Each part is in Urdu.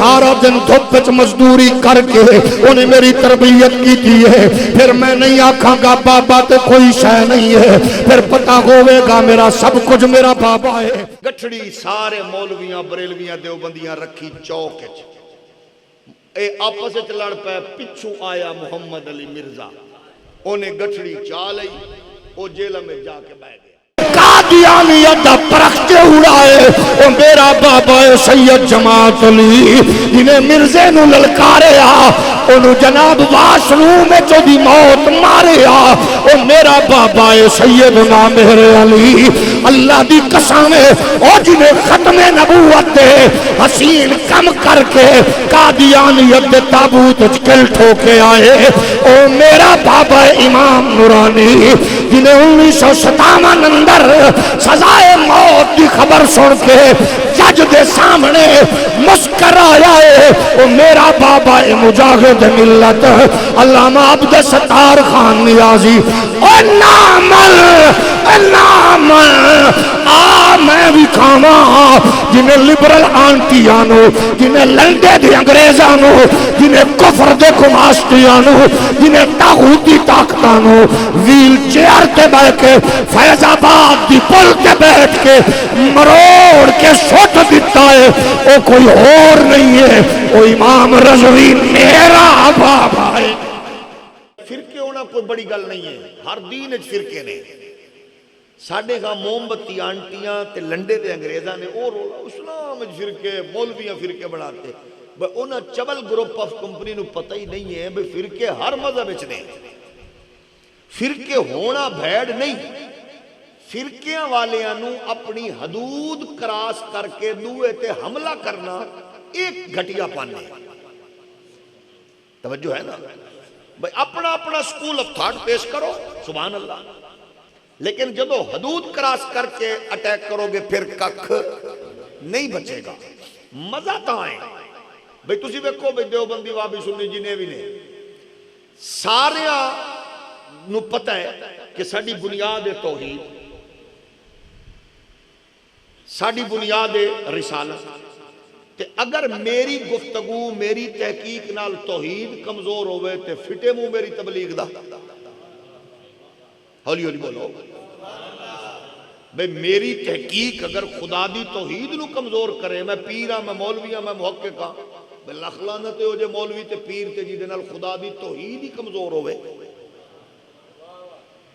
سارا دن دھوپ وچ مزدوری کر کے انہیں میری تربیت کی تھی ہے، پھر میں نہیں آکھاں گا بابا تے کوئی شے نہیں ہے، پھر پتہ ہوئے گا میرا سب کچھ میرا بابا ہے۔ گٹھڑی سارے مولویاں بریلویاں دیوبندیاں رکھی چوک وچ، اے آپس وچ لڑ پے، پچھوں آیا محمد علی مرزا، انہیں گٹھڑی چا لئی، او جیل میں جا کے بیٹھ گیا۔ قادیانیت دا پرختے اڑائے او میرا بابا سید جماعت علی جنہیں مرزے نو للکاریا انہوں جناب واش روم میں جو دی موت ماریا او میرا بابا سیدنا مہر علی اللہ دی قسم او جنہیں ختم نبوت دے حسین کم کر کے قادیانیت دے تابوت چکل ٹھوکے آئے او میرا بابا امام نورانی جنہیں 1957 اندر سزائے موت کی خبر سن کے جج دے سامنے مسکر آیا ہے وہ میرا بابا مجاہد ملت علامہ عبد ستار خان نیازی او نامل میں بھی کھاما جنہیں لبرل آنٹیانو جنہیں لنڈے دے انگریزانو جنہیں کفر دے کماشتیانو جنہیں تاغوتی طاقتانو ویل چیئر تے بیٹھ کے فیض آباد دی پل تے بیٹھ کے مروڑ کے سوٹ دیتا ہے وہ کوئی اور نہیں ہے وہ امام رضوی میرا بابا ہے۔ فرقے ہونا کوئی بڑی گل نہیں ہے، ہر دین اچ فرقے نے، ساڑھے کا موم بتی آنٹیاں تے لنڈے دے انگریزاں نے اور اسلام اچ فرقے مولویاں فرقے بڑھاتے، انہاں چبل گروپ آف کمپنی نو پتہ ہی نہیں ہے بھئی فرقے ہر مذہب اچ نے، فرقے ہونا بھیڑ نہیں، فرقیاں والیاں نو اپنی حدود کراس کر کے دوئے تے حملہ کرنا ایک گھٹیا پانے، توجہ ہے نا بھئی اپنا اپنا سکول آف تھاٹ پیش کرو سبحان اللہ، لیکن جدو حدود کراس کر کے اٹیک کرو گے پھر ککھ نہیں بچے گا۔ مزہ تا ہے بھئی تسی ویکھو بھئی دیوبندی وابی سنی جنہیں بھی نے سارے نو پتہ ہے کہ ساڑی بنیاد توحید، ساڑی بنیاد رسالت، تے اگر میری گفتگو میری تحقیق نال توحید کمزور ہوئے تے فٹے مو میری تبلیغ دا، ہولی ہولی بولو بھئی میری تحقیق اگر خدا دی توحید نو کمزور کرے، میں پیرہ میں مولویہ میں محققہ بھئی لخلانتے ہو جے مولوی تے پیر تے جی دنال خدا دی توحید ہی کمزور ہوئے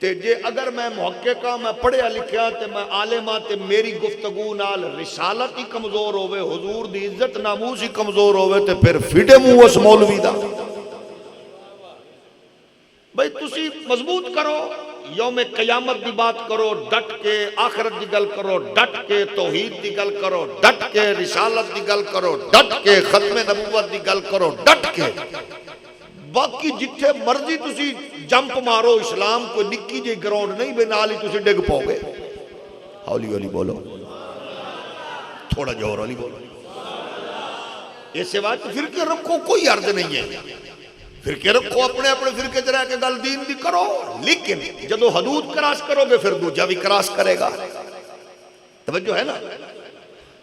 تے جے اگر میں محققہ میں پڑھیا لکھیا تے میں عالمہ تے میری گفتگو نال رسالت ہی کمزور ہوئے، حضور دی عزت ناموس ہی کمزور ہوئے تے پھر فیڈے مو اس مولوی دا بھئی تسی مضبوط کرو، یوم قیامت دی بات کرو ڈٹ کے، آخرت دی گل کرو ڈٹ کے، توحید دی گل کرو ڈٹ کے، رسالت دی گل کرو ڈٹ کے، ختم نبوت دی گل کرو ڈٹ کے، باقی جتھے مرضی تسی جمپ مارو، اسلام کوئی نکی جی گراؤنڈ نہیں بے نالی تسی ڈگ پاؤ گے۔ ہولی ہولی بولو، تھوڑا جوہر ہولی بولو، ایسے بات فرقے رکھو کوئی عرض نہیں ہے، فرقے رکھو اپنے اپنے فرقے جرہ کے گل دین دی کرو، لیکن جدو حدود کراس کرو گے پھر دوجہ بھی کراس کرے گا، توجہ ہے نا۔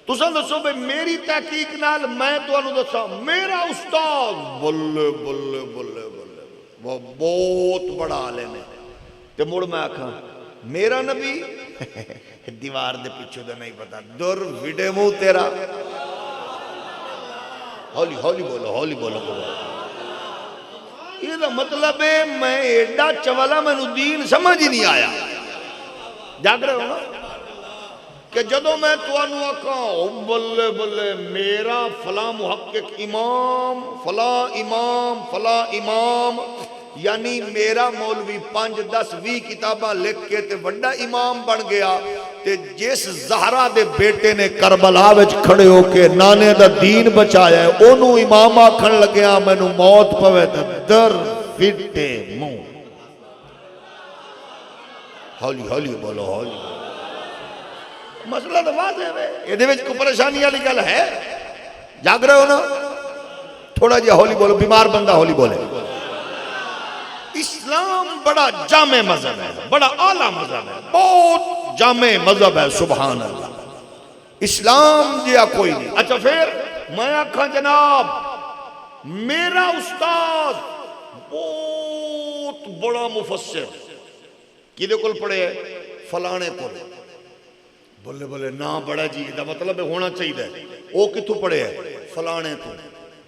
تو سن دسو بے میری تحقیق نال میں تو انہوں دسا میرا استاد بلے بلے بلے بلے وہ بہت بڑا عالم ہے، تے مڑ میں آکھاں میرا نبی دیوار دے پیچھو دے نہیں پتا در ویڈے مو تیرا، ہولی ہولی بولو ہولی بولو بولو، یہ دا مطلب ہے میں ایڈا چوالا میں نو دین سمجھ ہی نہیں آیا، جاگ رہے ہو نا کہ جدو میں تو انو آکھاں بلے بلے میرا فلاں محقق امام فلاں امام فلاں امام، یعنی میرا مولوی 5 10 20 کتاباں لکھ کے تے بڑا امام بن گیا، تے جس زہرہ دے بیٹے نے کربلا وچ کھڑے ہو کے نانے دا دین بچایا ہے انہوں امام آکھن لگیا میں نو موت پوے تے در فٹے منہ، ہولی ہولی بولو ہولی بولو، مسئلہ تو واضح ہے، یہ دے وچ کو پریشانی والی گل ہے، جاگ رہے ہو نا، تھوڑا جی ہولی بولو، بیمار بندہ ہولی بولے۔ اسلام بڑا جامع مذہب ہے، بڑا اعلیٰ مذہب ہے، بہت جامع مذہب ہے، سبحان اللہ، اسلام جیا کوئی نہیں۔ اچھا پھر میں آکھاں جناب میرا استاد بہت بڑا مفسر کدے کول پڑھے ہے فلانے کول بلے بلے نا بڑا جی دا مطلب ہونا چاہیے او کتوں پڑھے ہے فلانے تو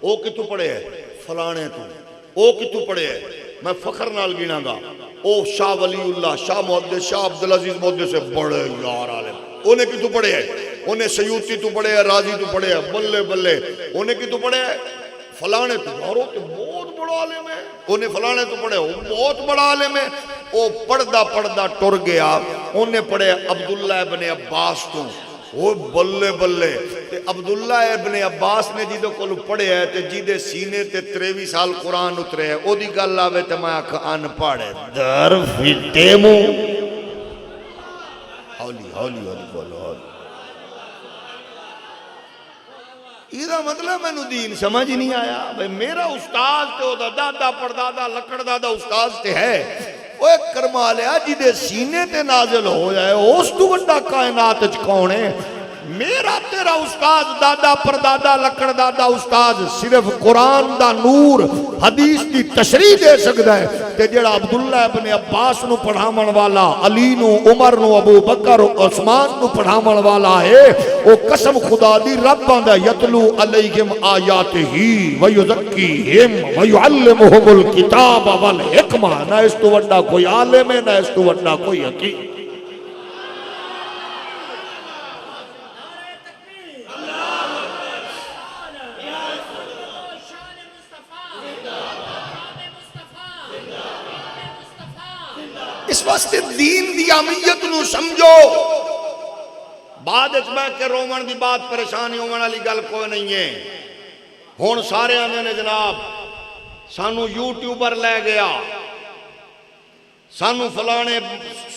او کتوں پڑھے ہے فلانے تو او کتوں پڑھے ہے میں فخر نال گنا گا او شاہ ولی اللہ شاہ محدث شاہ عبدالعزیز محدث سے بڑے یار عالم انہیں کتوں پڑھے ہے انہیں سیوطی تو پڑھے ہے رازی تو پڑھے ہے بلے بلے انہیں کتوں پڑھے ہے فلانے تو یارو تو بہت بڑا عالم ہے انہیں فلانے تو پڑھے وہ بہت بڑا عالم ہے وہ پڑھدا پڑھدا ٹر گیا انہیں پڑھے عبداللہ ابن عباس تو وہ بلے بلے تے عبداللہ ابن عباس نے جیدے کول پڑھے ہے تے جیدے سینے تے 23 سال قرآن اترے ہے او دی گل آوے تے میں آکھ ان پڑھے در فٹے مو ہولی ہولی ہولی بولو ہولی ایدہ مطلب میں نو دین سمجھ نہیں آیا بھئی میرا استاذ تے او دا دادا پردادا لکڑ دادا استاذ تے ہے وہ ایک کرمالیا جیدے سینے تے نازل ہو جائے اس تو بڑا کائنات کون ہے میرا تیرا استاذ دادا پردادا لکڑ دادا استاذ صرف قرآن دا نور حدیث دی تشریح دے سکتا ہے تے جڑا عبداللہ ابن عباس نو پڑھامن والا علی نو عمر نو ابو بکر عثمان نو پڑھامن والا ہے او قسم خدا دی رب آندا یتلو علیہم آیاتہی ویزکیہم ویعلمہم الکتاب والحکمہ نہ اس تو وڈا کوئی عالم ہے نہ اس تو وڈا کوئی حکیم اس واسطے دین دی اہمیت نو سمجھو بعد اس میں کہ رومن دی بات پریشانی ہونے والی گل کوئی نہیں ہے ہون سارے آنے نے جناب سانو یوٹیوبر لے گیا سانو فلانے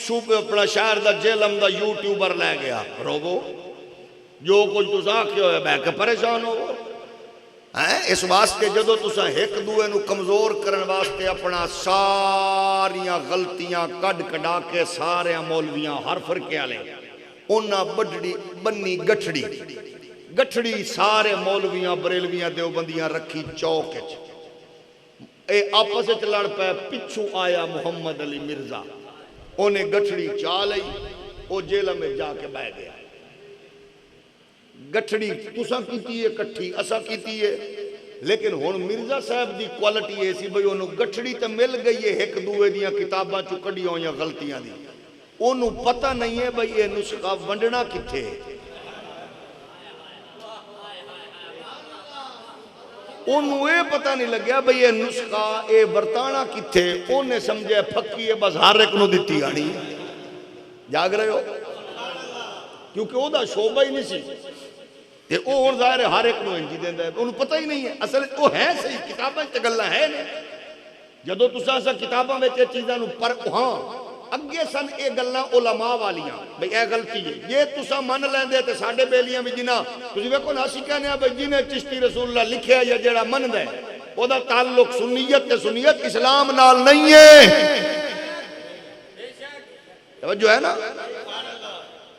صوبے اپنا شہر دا جیلم دا یوٹیوبر لے گیا روگو جو کچھ تسا کیا ہوئے بے کہ پریشان ہو اس واسطے جدو تسا ایک دوے نو کمزور کرن واسطے اپنا ساریاں غلطیاں کڈ کڈا کے سارے مولویاں ہر فرقے والے انہاں بڑی بنی گٹھڑی سارے مولویاں بریلویاں دیوبندیاں رکھی چوک وچ اے آپس وچ لڑ پے پچھو آیا محمد علی مرزا انہیں گٹھڑی چا لئی او جیل میں جا کے بیٹھ گیا گٹھڑی تساں کیتی ہے کٹھی اساں کیتی ہے لیکن ہن مرزا صاحب دی کوالٹی ایسی بھئی انہوں گٹھڑی تے مل گئی ہے ایک دوے دیاں کتاباں چوں کڈی ہوئیاں غلطیاں دی انہوں پتہ نہیں ہے بھئی یہ نسخہ ونڈنا کتھے انہوں یہ پتہ نہیں لگیا بھئی یہ نسخہ اے برتانا کتھے انہیں سمجھے پھکی ہے بس ہر ایک نو دیتی آنی جاگ رہے ہو کیونکہ وہ دا شعبہ ہی نہیں سی تے او اور ظاہر ہے ہر ایک نو انجی دیندہ ہے انہوں پتہ ہی نہیں ہے اصل وہ ہے صحیح کتابیں تے گلہ ہے نہیں جدو تسا سا کتاباں میں تے چیزاں نو پر ہاں اگے سن اے گلہ علماء والیاں بھئی اے غلطی ہے یہ تسا من لیندے تے ساڑھے بیلیاں بھی جنہ تجھے ویکو ناسی کہنے ہیں بھئی جنہیں چشتی رسول اللہ لکھے یا جڑا من دے وہ دا تعلق سنیت تے سنیت اسلام نال نہیں ہے توجہ ہے نا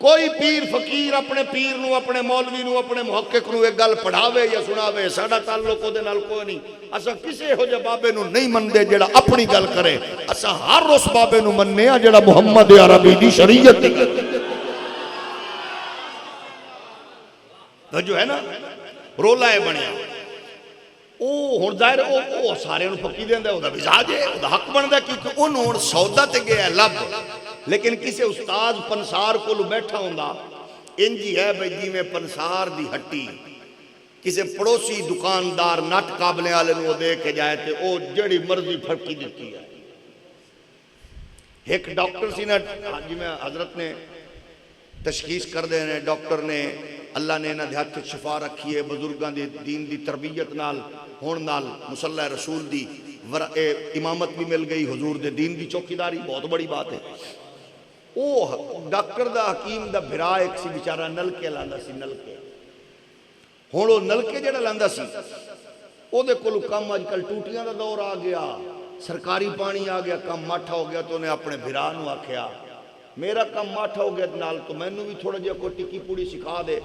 کوئی پیر فقیر اپنے پیر نو اپنے مولوی نو اپنے محقق نو ایک گل پڑھاوے یا سناوے ساڑھا تعلق دے نال کوئی نہیں اسا کسے ہو جا بابے نو نہیں من دے جڑا اپنی گل کرے اسا ہر اس بابے نو مننے ہیں جڑا محمد عربی دی شریعت دی جو ہے نا رولا ہے بنیا او ہن ظاہر او سارے نو پکی دیندا ہے او دا مزاج ہے او دا حق بندا ہے کیونکہ انہوں سودا تے گیا ہے لب لیکن کسی استاذ پنسار کو بیٹھا ہوندا انجی ہے بھئی جی میں پنسار دی ہٹی کسی پڑوسی دکاندار نٹ قابلے والے نو دے کے جائے تے او جڑی مرضی پھڑکی دیتی ہے ایک ڈاکٹر سی نا جی میں حضرت نے تشخیص کر دے نے ڈاکٹر نے اللہ نے انہاں دے ہاتھ شفا رکھی ہے بزرگاں دی دین دی تربیت نال ہون نال مصلی رسول دی امامت بھی مل گئی حضور دے دین دی چوکیداری بہت بڑی بات ہے او ڈاکٹر دا حکیم دا بھرا ایک سی بیچارہ نلکے لاندا سی نلکے ہن او نلکے جڑا لاندا سی او دے کولو کم اج کل ٹوٹیاں دا دور آ گیا سرکاری پانی آ گیا کم ماٹھا ہو گیا تو انہیں اپنے بھرا نو آکھیا میرا کم ماٹھا ہو گیا نال تو مینوں بھی تھوڑا جہا کوئی ٹکی پوڑی سکھا دے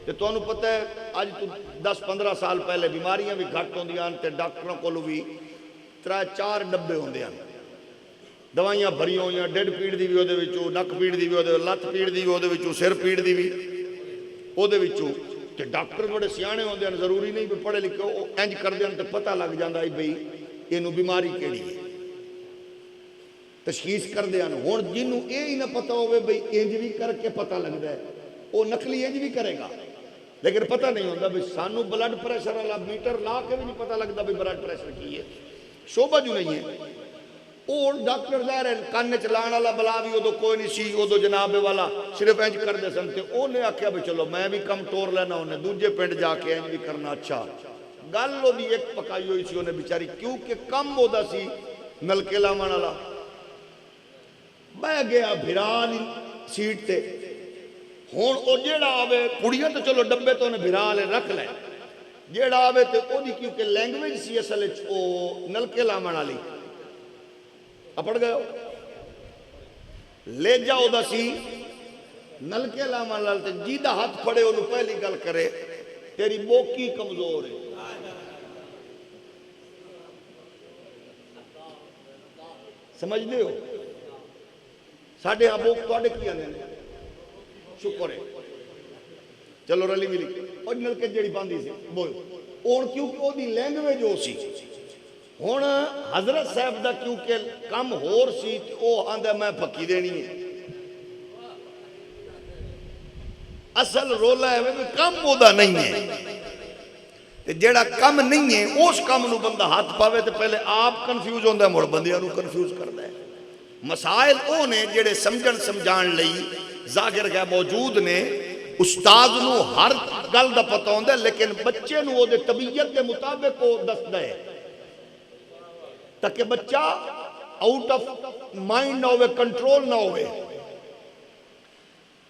تے تانوں پتہ ہے اج تو 10-15 سال پہلے بیماریاں بھی گھٹ ہوندیاں تے ڈاکٹراں کول بھی 3-4 ڈبے ہوندے ہیں دوائیاں بھری ہوئیاں ڈیڈ پیڑ دی بھی اودے وچوں نک پیڑ دی بھی اودے لت پیڑ دی بھی اودے وچوں سر پیڑ دی بھی اودے وچوں تے ڈاکٹر بڑے سیانے ہوندے ہیں ضروری نہیں بھی پڑھے لکھے او انج کردے ہیں تے پتہ لگ جاندا ہے بھئی اینوں بیماری کیڑی ہے تشخیص کردے ہیں ہن جنوں اے ہی نہ پتہ ہوے بھئی انج بھی کر کے پتہ لگدا ہے او نقلی انج بھی کرے گا لیکن پتہ نہیں ہوندا بھئی سانو بلڈ پریشر والا میٹر لا کے بھی نہیں پتہ لگدا بھئی بلڈ پریشر کی ہے شعبہ جو نہیں ہے اور ڈاکٹر ظاہر ہے کان چ لان والا بلا بھی ادو کوئی نہیں سی ادو جناب والا صرف انج کردے سن تے اونے آکھیا بھی چلو میں بھی کم ٹور لینا انہیں دوجے پنڈ جا کے انج بھی کرنا اچھا گل اودی ایک پکائی ہوئی سی انہیں بیچاری کیونکہ کم اودا سی نلکے لاون والا بہ گیا بھرال سیٹ تے ہن او جیڑا آوے کڑیاں تے چلو ڈبے تو انہیں بھرال رکھ لے جیڑا آوے تے اودی کیونکہ لینگویج سی اصل وچ او نلکے لاون والی اپڑ گئے ہو لے جاؤ دا سی نلکے لامان لالتے جیدہ ہاتھ پڑے انہوں پہلی گل کرے تیری موکی کمزور ہے سمجھ دے ہو ساڑھے ہاں بوک تو آڑے کیا نے شکر ہے چلو رلی ملی اور نلکے جڑی باندھی سے بول اور کیونکہ وہ دی لینگویج ہو سی ہون حضرت صاحب دا کیونکہ کم ہور سی او آندھا میں پکی دینی ہے اصل رولا ہے وہ کم ہودا نہیں ہے جیڑا کم نہیں ہے اس کم نو بندہ ہاتھ پاوے تے پہلے آپ کنفیوز ہوندہ ہے مڑ بندیاں نو کنفیوز کردہ ہے مسائل او نے جیڑے سمجھن سمجھان لئی ظاہر گئے موجود نے استاد نو ہر گل دا پتہ ہوندہ ہے لیکن بچے نو وہ دے طبیعت دے مطابق وہ دست دے تاکہ بچہ آؤٹ آف مائنڈ نہ ہوئے کنٹرول نہ ہوئے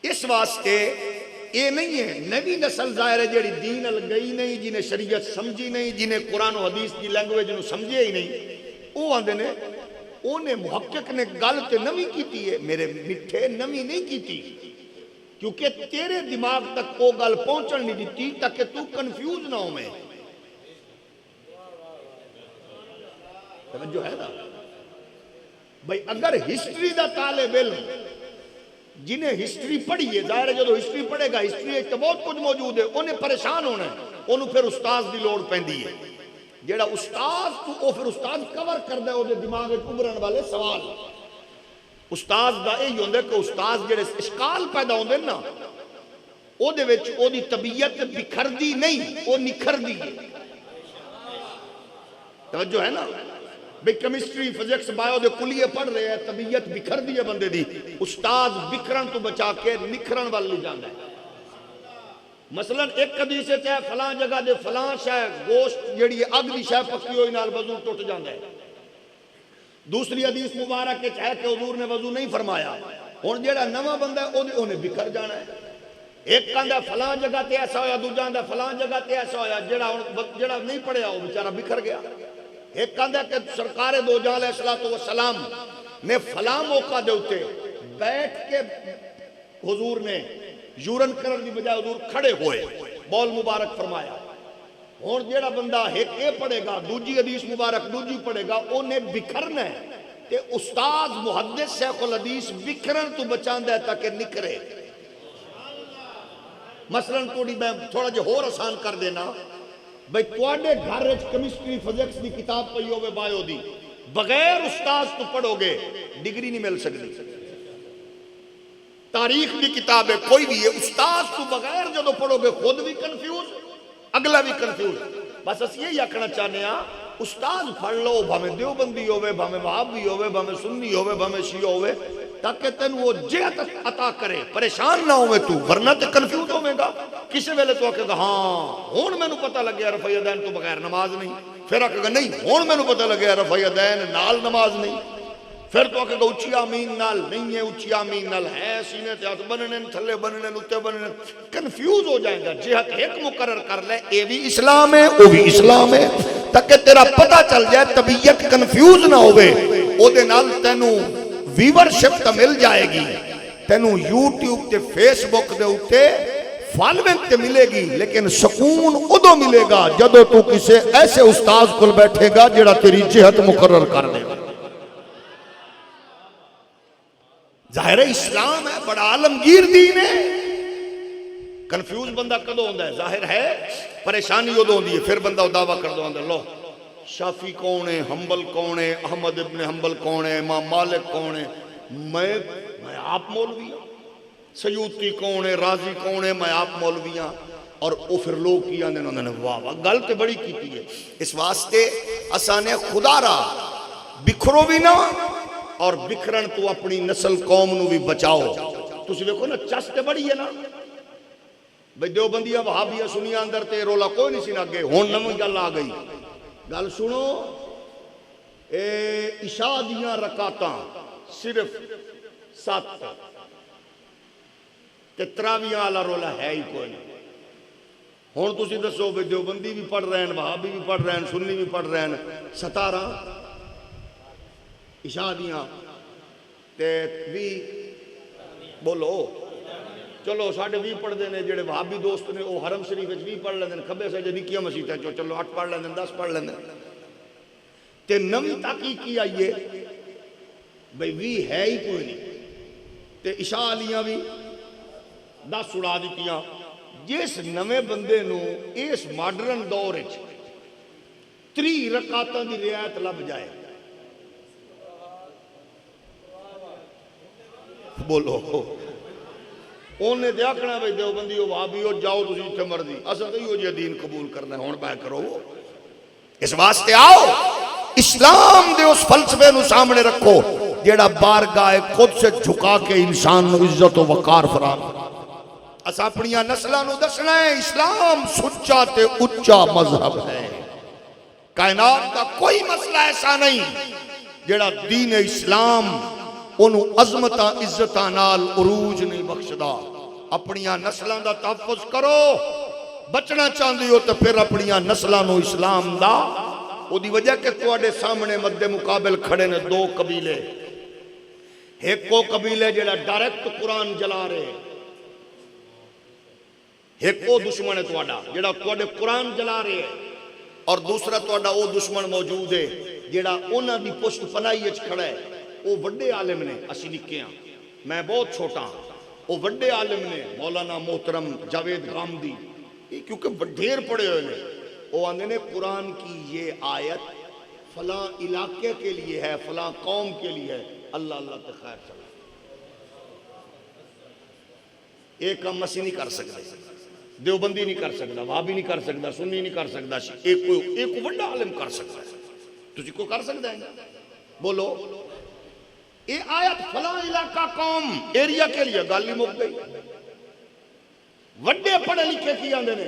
اس واسطے یہ نہیں ہے نبی نسل ظاہر ہے جیڑی دین گئی نہیں جنہیں شریعت سمجھی نہیں جنہیں قرآن و حدیث کی لینگویج نو سمجھے ہی نہیں وہ آندے نے انہیں محقق نے گل تے نمی کیتی ہے میرے مٹھے نمی نہیں کیتی کیونکہ تیرے دماغ تک وہ گل پہنچن نہیں دیتی تاکہ تو کنفیوز نہ ہو میں توجہ ہے نا بھئی اگر ہسٹری دا طالب علم جنہیں ہسٹری پڑھی ہے ظاہر ہے جو ہسٹری پڑھے گا ہسٹری تو بہت کچھ موجود ہے انہیں پریشان ہونا ہے انہوں پھر استاذ دی لوڑ پہندی ہے جیڑا استاذ تو وہ پھر استاذ کور کر دے وہ دماغ میں ابھرن والے سوال استاذ دا یہی ہوندے کہ استاذ جڑے اشکال پیدا ہوندے نا او دے وچ او دی طبیعت بکھردی نہیں وہ نکھردی ہے توجہ ہے نا بھئی کیمسٹری فزکس بایو دے کلیے پڑھ رہے ہیں طبیعت بکھر دی ہے بندے دی استاد بکھرن تو بچا کے نکھرن والی جاندہ ہے مثلا ایک حدیث ہے چاہے فلان جگہ دے فلان شاہ گوشت جڑی اگ دی شاہ پکی ہوئی نال وضو ٹوٹ جاندہ ہے دوسری حدیث مبارک ہے چاہے کہ حضور نے وضو نہیں فرمایا اور جڑا نواں بندہ ہے انہیں بکھر جانا ہے ایک کہندہ فلان جگہ تے ایسا ہویا دو جاندہ فلان جگہ تے ایسا ہویا جڑا نہیں پڑھیا وہ بیچارہ بکھر گیا ایک کہندہ کہ سرکار دو جان علیہ السلام نے فلاں موقع دے ہوتے بیٹھ کے حضور نے یورن کرن دی بجائے حضور کھڑے ہوئے بول مبارک فرمایا اور جیڑا بندہ ایک اے پڑھے گا دوجی حدیث مبارک دوجی پڑھے گا انہیں بکھرنا ہے کہ استاد محدث شیخ الحدیث بکھرن تو بچاندہ ہے تاکہ نکرے مثلا تھوڑا جو اور آسان کر دینا بھئی توڑے گھر رچ کیمسٹری فزکس دی کتاب پئی ہوئے بایو دی بغیر استاذ تو پڑھو گے ڈگری نہیں مل سکتی تاریخ دی کتاب ہے کوئی بھی ہے استاذ تو بغیر جدو پڑھو گے خود بھی کنفیوز اگلا بھی کنفیوز بس اس یہی آکھنا چاہنے ہاں استاذ پڑھ لو بھامے دیوبندی ہوئے بھامے وہابی ہوئے بھامے سنی ہوئے بھامے شیعہ ہوئے تاکہ تن وہ جہت عطا کرے پریشان نہ ہوئے تو ورنہ تے کنفیوز ہوئے گا کسی ویلے تو آکے گا ہاں ہون میں نو پتہ لگیا رفع یدین تو بغیر نماز نہیں پھر آکے گا نہیں ہون میں نو پتہ لگیا رفع یدین نال نماز نہیں پھر تو آکے گا اچھی آمین نال نہیں ہے اچھی آمین نال ہے سینے تے ہاتھ بننے تھلے بننے نتے بننے کنفیوز ہو جائیں گا جہت ایک مقرر کر لے اے بھی اسلام ہے او بھی اسلام ہے تاکہ تیرا پتہ چل جائے طبیعت کنفیوز نہ ہوئے او دے نال تینو ویورشپ تا مل جائے گی تینو یوٹیوب تے فیس بک دے ہوتے پھل میں تے ملے گی لیکن سکون ادو ملے گا جدو تو کسے ایسے استاذ کل بیٹھے گا جڑا تیری جہت مقرر کر دے گا. ظاہر ہے اسلام ہے بڑا عالمگیر دین ہے. کنفیوز بندہ کدو ہوندہ ہے؟ ظاہر ہے پریشانی ادو ہوندی ہے پھر بندہ دعویٰ کر دو لو شافی کون ہے، حنبل کون ہے، احمد ابن حنبل کون ہے، امام مالک کون ہے، میں آپ مولوی ہوں. سیوطی کون ہے، رازی کون ہے، میں آپ مولوی ہوں. اور وہ پھر لوگ کیا انہوں نے واہ واہ گل تے بڑی کیتی ہے. اس واسطے اسانے خدا را بکھرو بھی نہ اور بکھرن تو اپنی نسل قوم نو بھی بچاؤ. تسی دیکھو نا چس تے بڑی ہے نا بھئی دیوبندیاں وہابیاں سنیاں اندر تے رولا کوئی نہیں سی نہ گئے. ہون نمی گل آ گئی. گل سنو عشاء دیاں رکعتاں صرف 7 تے تراویح والا رولا ہے ہی کوئی نہیں. ہن تسی دسو بھئی دیوبندی بھی پڑھ رہے ہیں، وہابی بھی پڑھ رہے ہیں، سنی بھی پڑھ رہے ہیں. 17 عشاء دیاں تے بھی بولو چلو ساڑھے بھی پڑھ دینے جڑے وہابی دوست نے وہ حرم شریف بھی پڑھ لیندے کھبے سے نکیاں مسیطیں چلو 8 پڑھ لیندے 10 پڑھ لیندے. تے نمی تحقیق کی آئیے بھئی بھی ہے ہی کوئی نہیں. تے عشاء علیاں بھی 10 اڑا دیتیاں. جس نویں بندے نو اس ماڈرن دور 3 رکعتاں دی رعایت لب جائے بولو انہیں تے آکھنا بھئی دیوبندی ہو وہابی ہو جاؤ تسی جتھے مرضی اساں تے ہو جی دین قبول کرنا ہے ہن پہ کرو. اس واسطے آؤ اسلام دے اس فلسفے نو سامنے رکھو جیڑا بارگاہ خود سے جھکا کے انسان نو عزت و وقار فراہم. اساں اپنیاں نسلاں نو دسنا ہے اسلام سچا تے اچا مذہب ہے. کائنات کا کوئی مسئلہ ایسا نہیں جیڑا دین اسلام انہوں عظمتاں عزتاں نال عروج نہیں بخشدہ. اپنیاں نسلاں دا تحفظ کرو. بچنا چاندی ہو تو پھر اپنیاں نسلاں نو اسلام دا او دی وجہ کہ تواڈے سامنے مد مقابل کھڑے نے 2 قبیلے. ایک کو قبیلے جڑا ڈائریکٹ قرآن جلا رہے، ایک وہ دشمن ہے تواڈا جڑا تواڈے قرآن جلا رہے ہے، اور دوسرا تواڈا وہ دشمن موجود ہے جڑا انہاں دی پشت پناہی وچ کھڑا ہے. وہ وڈے عالم نے اسی نکے ہاں میں بہت چھوٹا ہاں. وہ وڈے عالم نے مولانا محترم جاوید غامدی کیونکہ ڈھیر پڑے ہوئے نے. وہ آندے نے قرآن کی یہ آیت فلاں علاقے کے لیے ہے، فلاں قوم کے لیے ہے. اللہ اللہ تے خیر چلا. ایک کام اسی نہیں کر سکتے، دیوبندی نہیں کر سکتا، وہابی نہیں کر سکتا، سنی نہیں کر سکتا. ایک وڈا عالم کر سکتا ہے. تجھے کو کر سکتا ہے؟ بولو یہ آیت فلاں علاقہ قوم ایریا کے لیے گل ہی مک گئی. وڈے پڑھے لکھے کی آندے نے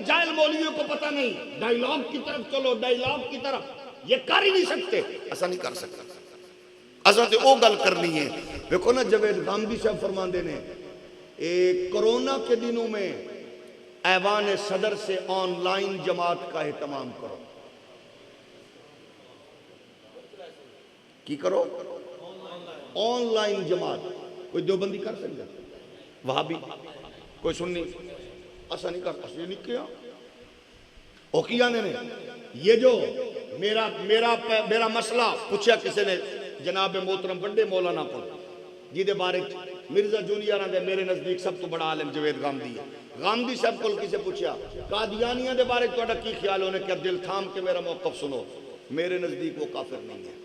جاہل مولویوں کو پتہ نہیں، ڈائیلاگ کی طرف چلو، ڈائیلاگ کی طرف. یہ کر ہی نہیں سکتے. ایسا نہیں کر سکتا. ایسا تو وہ گل کرنی ہے. دیکھو نا جاوید غامدی صاحب فرماندے نے کرونا کے دنوں میں ایوان صدر سے آن لائن جماعت کا اہتمام کرو. کی کرو؟ آن لائن جماعت. کوئی دیوبندی کر سکتا؟ وہابی کوئی سنی؟ ایسا نہیں کرتا. یہ نہیں کیا وہ کیا نے یہ جو میرا مسئلہ پوچھا کسی نے جناب محترم بڑے مولانا کو جی دے بارے مرزا جونیئر دے میرے نزدیک سب تو بڑا عالم جاوید غامدی ہے. غامدی صاحب کو کسی پوچھا قادیانیاں دے بارے تہاڈا کی خیال ہونے کہ دل تھام کے میرا موقف سنو. میرے نزدیک وہ کافر نہیں ہے.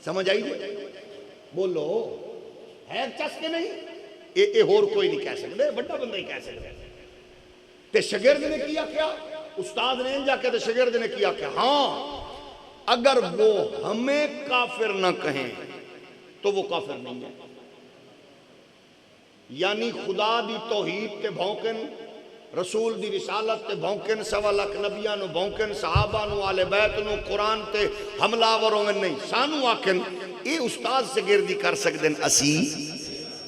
سمجھ آئی؟ بولو ہے چس کے نہیں؟ اے اور کوئی نہیں کہہ سکتے، بڑا بندہ ہی کہہ سکتے. تے شگرد نے کیا کیا؟ استاد نے جا کے تے شگرد نے کیا کیا؟ ہاں اگر وہ ہمیں کافر نہ کہیں تو وہ کافر نہیں ہے. یعنی خدا دی توحید تے بھونکن، رسول دی رسالت تے بھونکن، 1.25 لاکھ نبیاں نو بھونکن، صحابہ نو، آل بیت نو، قرآن تے حملہ وروں نہیں سانو آکن. اے استاد سے گردی کر سکتے ہیں. اسی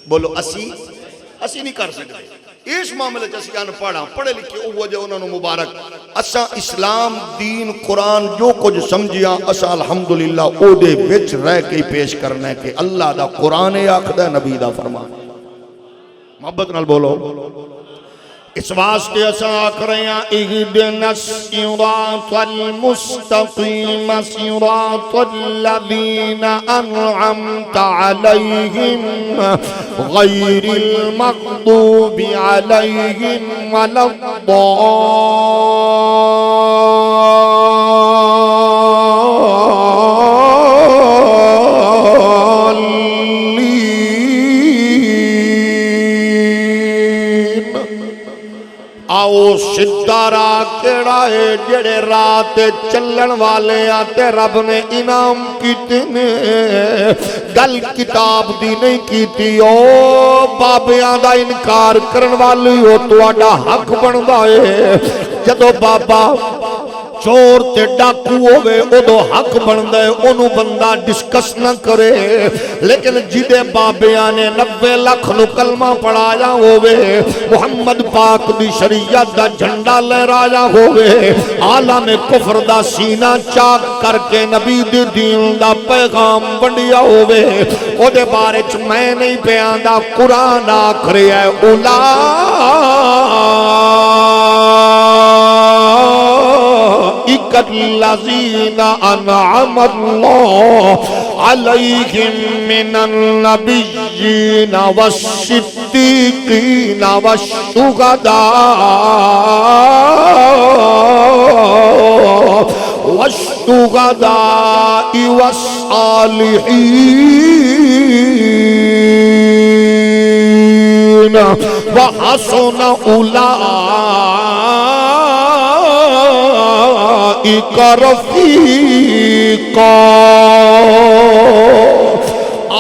بولو اسی نہیں کر سکتے. اس معاملے چاسی آن پڑھے لکھے اوہ جو انہوں نے مبارک. اسا اسلام دین قرآن جو کچھ سمجھیا اسا الحمدللہ او دے وچ رہ کے پیش کرنا ہے کہ اللہ دا قرآن آکھدا نبی دا فرمان. محبت نال بولو. اس واسطے اساں آکھ رہے ہیں اہدنا الصراط المستقیم صراط الذین انعمت علیہم غیر المغضوب علیہم ولا آؤ ستارہ کیڑا ہے جڑے رات چلن والے آتے رب نے انعام کیتے گل کتاب دی نہیں کیتی او بابیاں دا انکار کرن والی او تواڈا حق بندا ہے. جدو بابا چور تے ڈاکو ہوئے ادو حق بندا ہے اونوں بندہ ڈسکس نہ کرے. لیکن جدے بابیاں نے 90 لاکھ نو کلمہ پڑھایا ہوئے محمد پاک دی شریعت دا جھنڈا لہرایا ہوئے عالم کفر دا سینہ چاک کر کے نبی دی دین دا پیغام بنڈیا ہوئے او دے بارے چ میں نہیں بیان دا قرآن آکھ رہا ہے الذین انعم اللہ علیہم من النبیین والصدیقین والشہداء والصالحین وحسن اولئک رفیقا.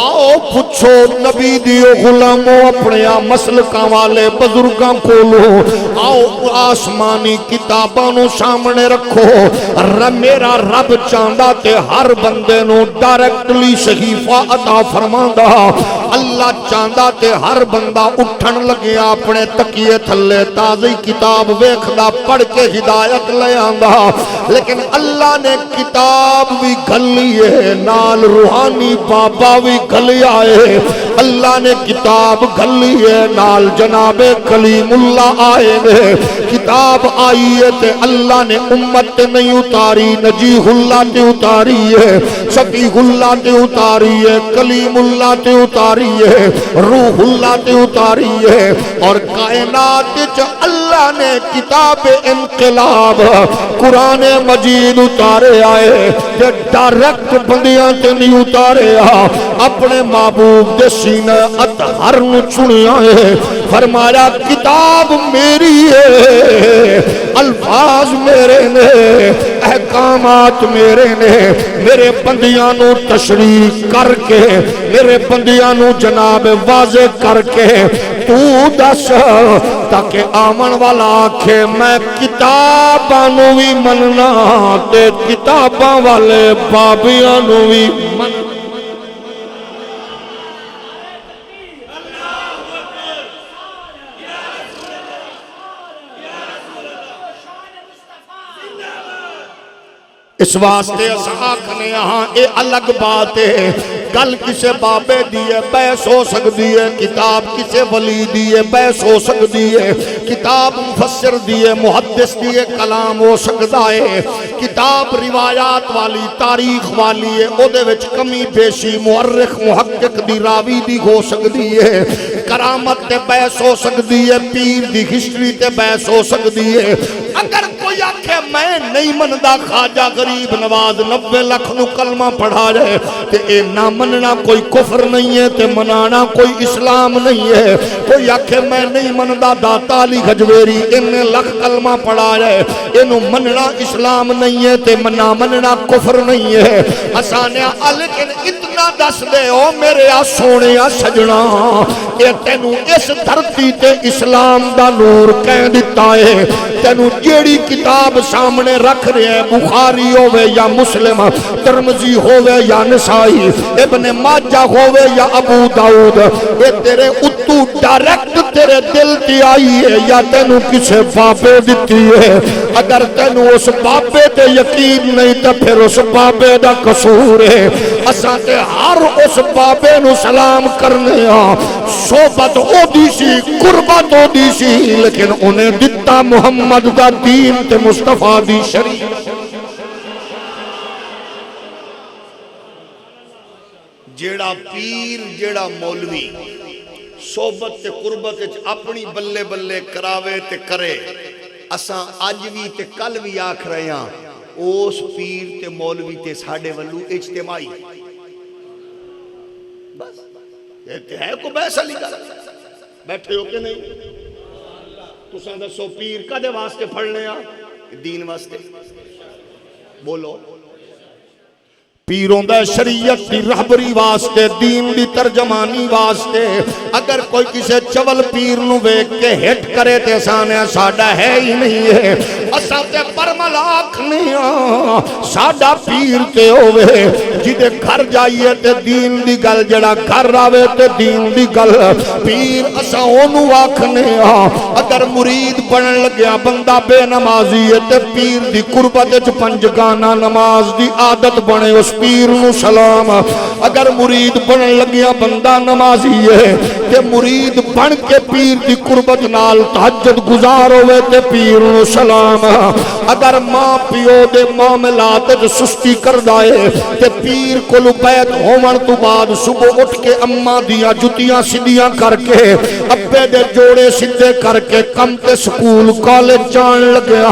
آؤ پوچھو نبی دیو غلاموں اپنے مسلکاں والے بزرگاں کولو آؤ آسمانی کتاباں نو سامنے رکھو. میرا رب چاہندا تے ہر بندے نو ڈائریکٹلی صحیفہ عطا فرماندا. اللہ چاہندا تے ہر بندہ اٹھن لگیا اپنے تکیے تھلے تازی کتاب ویکھدا پڑھ کے ہدایت لے آندا. لیکن اللہ نے کتاب بھی گھلی ہے نال روحانی بابا بھی گھلی آئے. اللہ نے کتاب گھلی ہے نال جناب کلیم اللہ آئے نے. کتاب آئی ہے تے اللہ نے امت تے نہیں اتاری نجیح اللہ تے اتاری ہے شفیع اللہ تے اتاری ہے کلیم اللہ تے اتاری ہے روح اللہ تے اتاری ہے. اور کائنات وچ اللہ نے کتاب انقلاب قرآن مجید اتارے آئے تے ڈائریکٹ بندیاں تے نہیں اتارے اپنے محبوب دے سینہ اطہر نو چنیا ہے. فرمایا کتاب میری ہے الفاظ میرے نے احکامات میرے نے میرے بندیاں نو تشریح کر کے میرے بندیاں نو جناب واضح کر کے تو دس تاکہ آمن والا آکھے میں کتاباں نو بھی مننا تے کتاباں والے بابیاں نو بھی مننا. اس واسطے آکھنے ہاں اے الگ بات ہے. گل کسے بابے دیئے بحث ہو سکتی ہے کتاب کسے ولی دیئے بحث ہو سکتی ہے کتاب مفسر دیئے محدث دیئے کلام ہو سکتا ہے کتاب روایات والی تاریخ والی ہے او دے وچ کمی بیشی مورخ محقق دی راوی دی ہو سکتی ہے کرامت تے بحث ہو سکتی ہے پیر دی ہسٹری تے بحث ہو سکتی ہے. اگر کوئی آکھے میں نہیں مندا خواجہ غریب نواز 90 لاکھ نو کلمہ پڑھا جائے تے اے نہ مننا کوئی کفر نہیں ہے تے منانا کوئی اسلام نہیں ہے. کوئی آکھے میں نہیں مندا داتا علی گجویری انہیں لاکھ کلمہ پڑھا جائے انہوں مننا اسلام نہیں ہے تے مننا کفر نہیں ہے. حسانیہ لیکن اتنا دس دے او میرے سونے سجنا اے تینوں اس دھرتی تے اسلام دا نور کہہ دیتا ہے. تینوں جیڑی کتاب سامنے رکھ رہے ہیں بخاری ہوئے یا مسلم ترمذی ہوئے یا نسائی ابن ماجہ ہوئے یا ابو داؤد اے تیرے اتو ڈائریکٹ تیرے دل تی آئی ہے یا تینو کسے بابے دیتی ہے، اگر تینو اس بابے تے یقین نہیں تو پھر اس بابے دا قصور ہے۔ اساں تے ہر اس بابے نو سلام کرنے ہاں، صحبت او دی سی، قربت او دی سی، لیکن انہیں دتا محمد دا دین تے مصطفیٰ دی شریعت۔ جیڑا پیر جیڑا مولوی صحبت تے قربت اپنی بلے بلے کراوے تے کرے، اساں اج بھی تے کل بھی آکھ رہے ہیں اس پیر تے مولوی تے ساڑے ولو اجتماعی بس یہ ہے کو بحث علی گل بیٹھے ہو کہ نہیں؟ تساں دسو پیر کدے واسطے پڑھنے آ؟ دین واسطے بولو۔ پیروں دا شریعت دی رہبری واسطے، دین دی ترجمانی واسطے۔ اگر کوئی کسے چول پیر نو ویکھ کے ہٹ کرے تے سانے ساڈا ہے ہی نہیں ہے، اساں تے پرمل آکھنے ہاں ساڈا پیر تے ہوے جدے گھر جائیے تے دین دی گل، جڑا گھر آوے تے دین دی گل، پیر اساں اونوں آکھنے ہاں۔ اگر مرید بنن لگیا بندہ بے نمازی ہے تے پیر دی قربت وچ پنج گانا نماز دی عادت بنے اس پیر نو سلام۔ اگر مرید بنن لگیا بندہ نمازی ہے تے مرید بن کے پیر دی قربت نال تہجد گزار ہوئے تے پیر نو سلام۔ اگر ماں پیو دے معاملات وچ سستی کردا ہے تے پیر کول بیعت ہون تو بعد صبح اٹھ کے اماں دیاں جتیاں سیدھیاں کر کے ابے دے جوڑے سیدھے کر کے کم تے سکول کالج جان لگیا،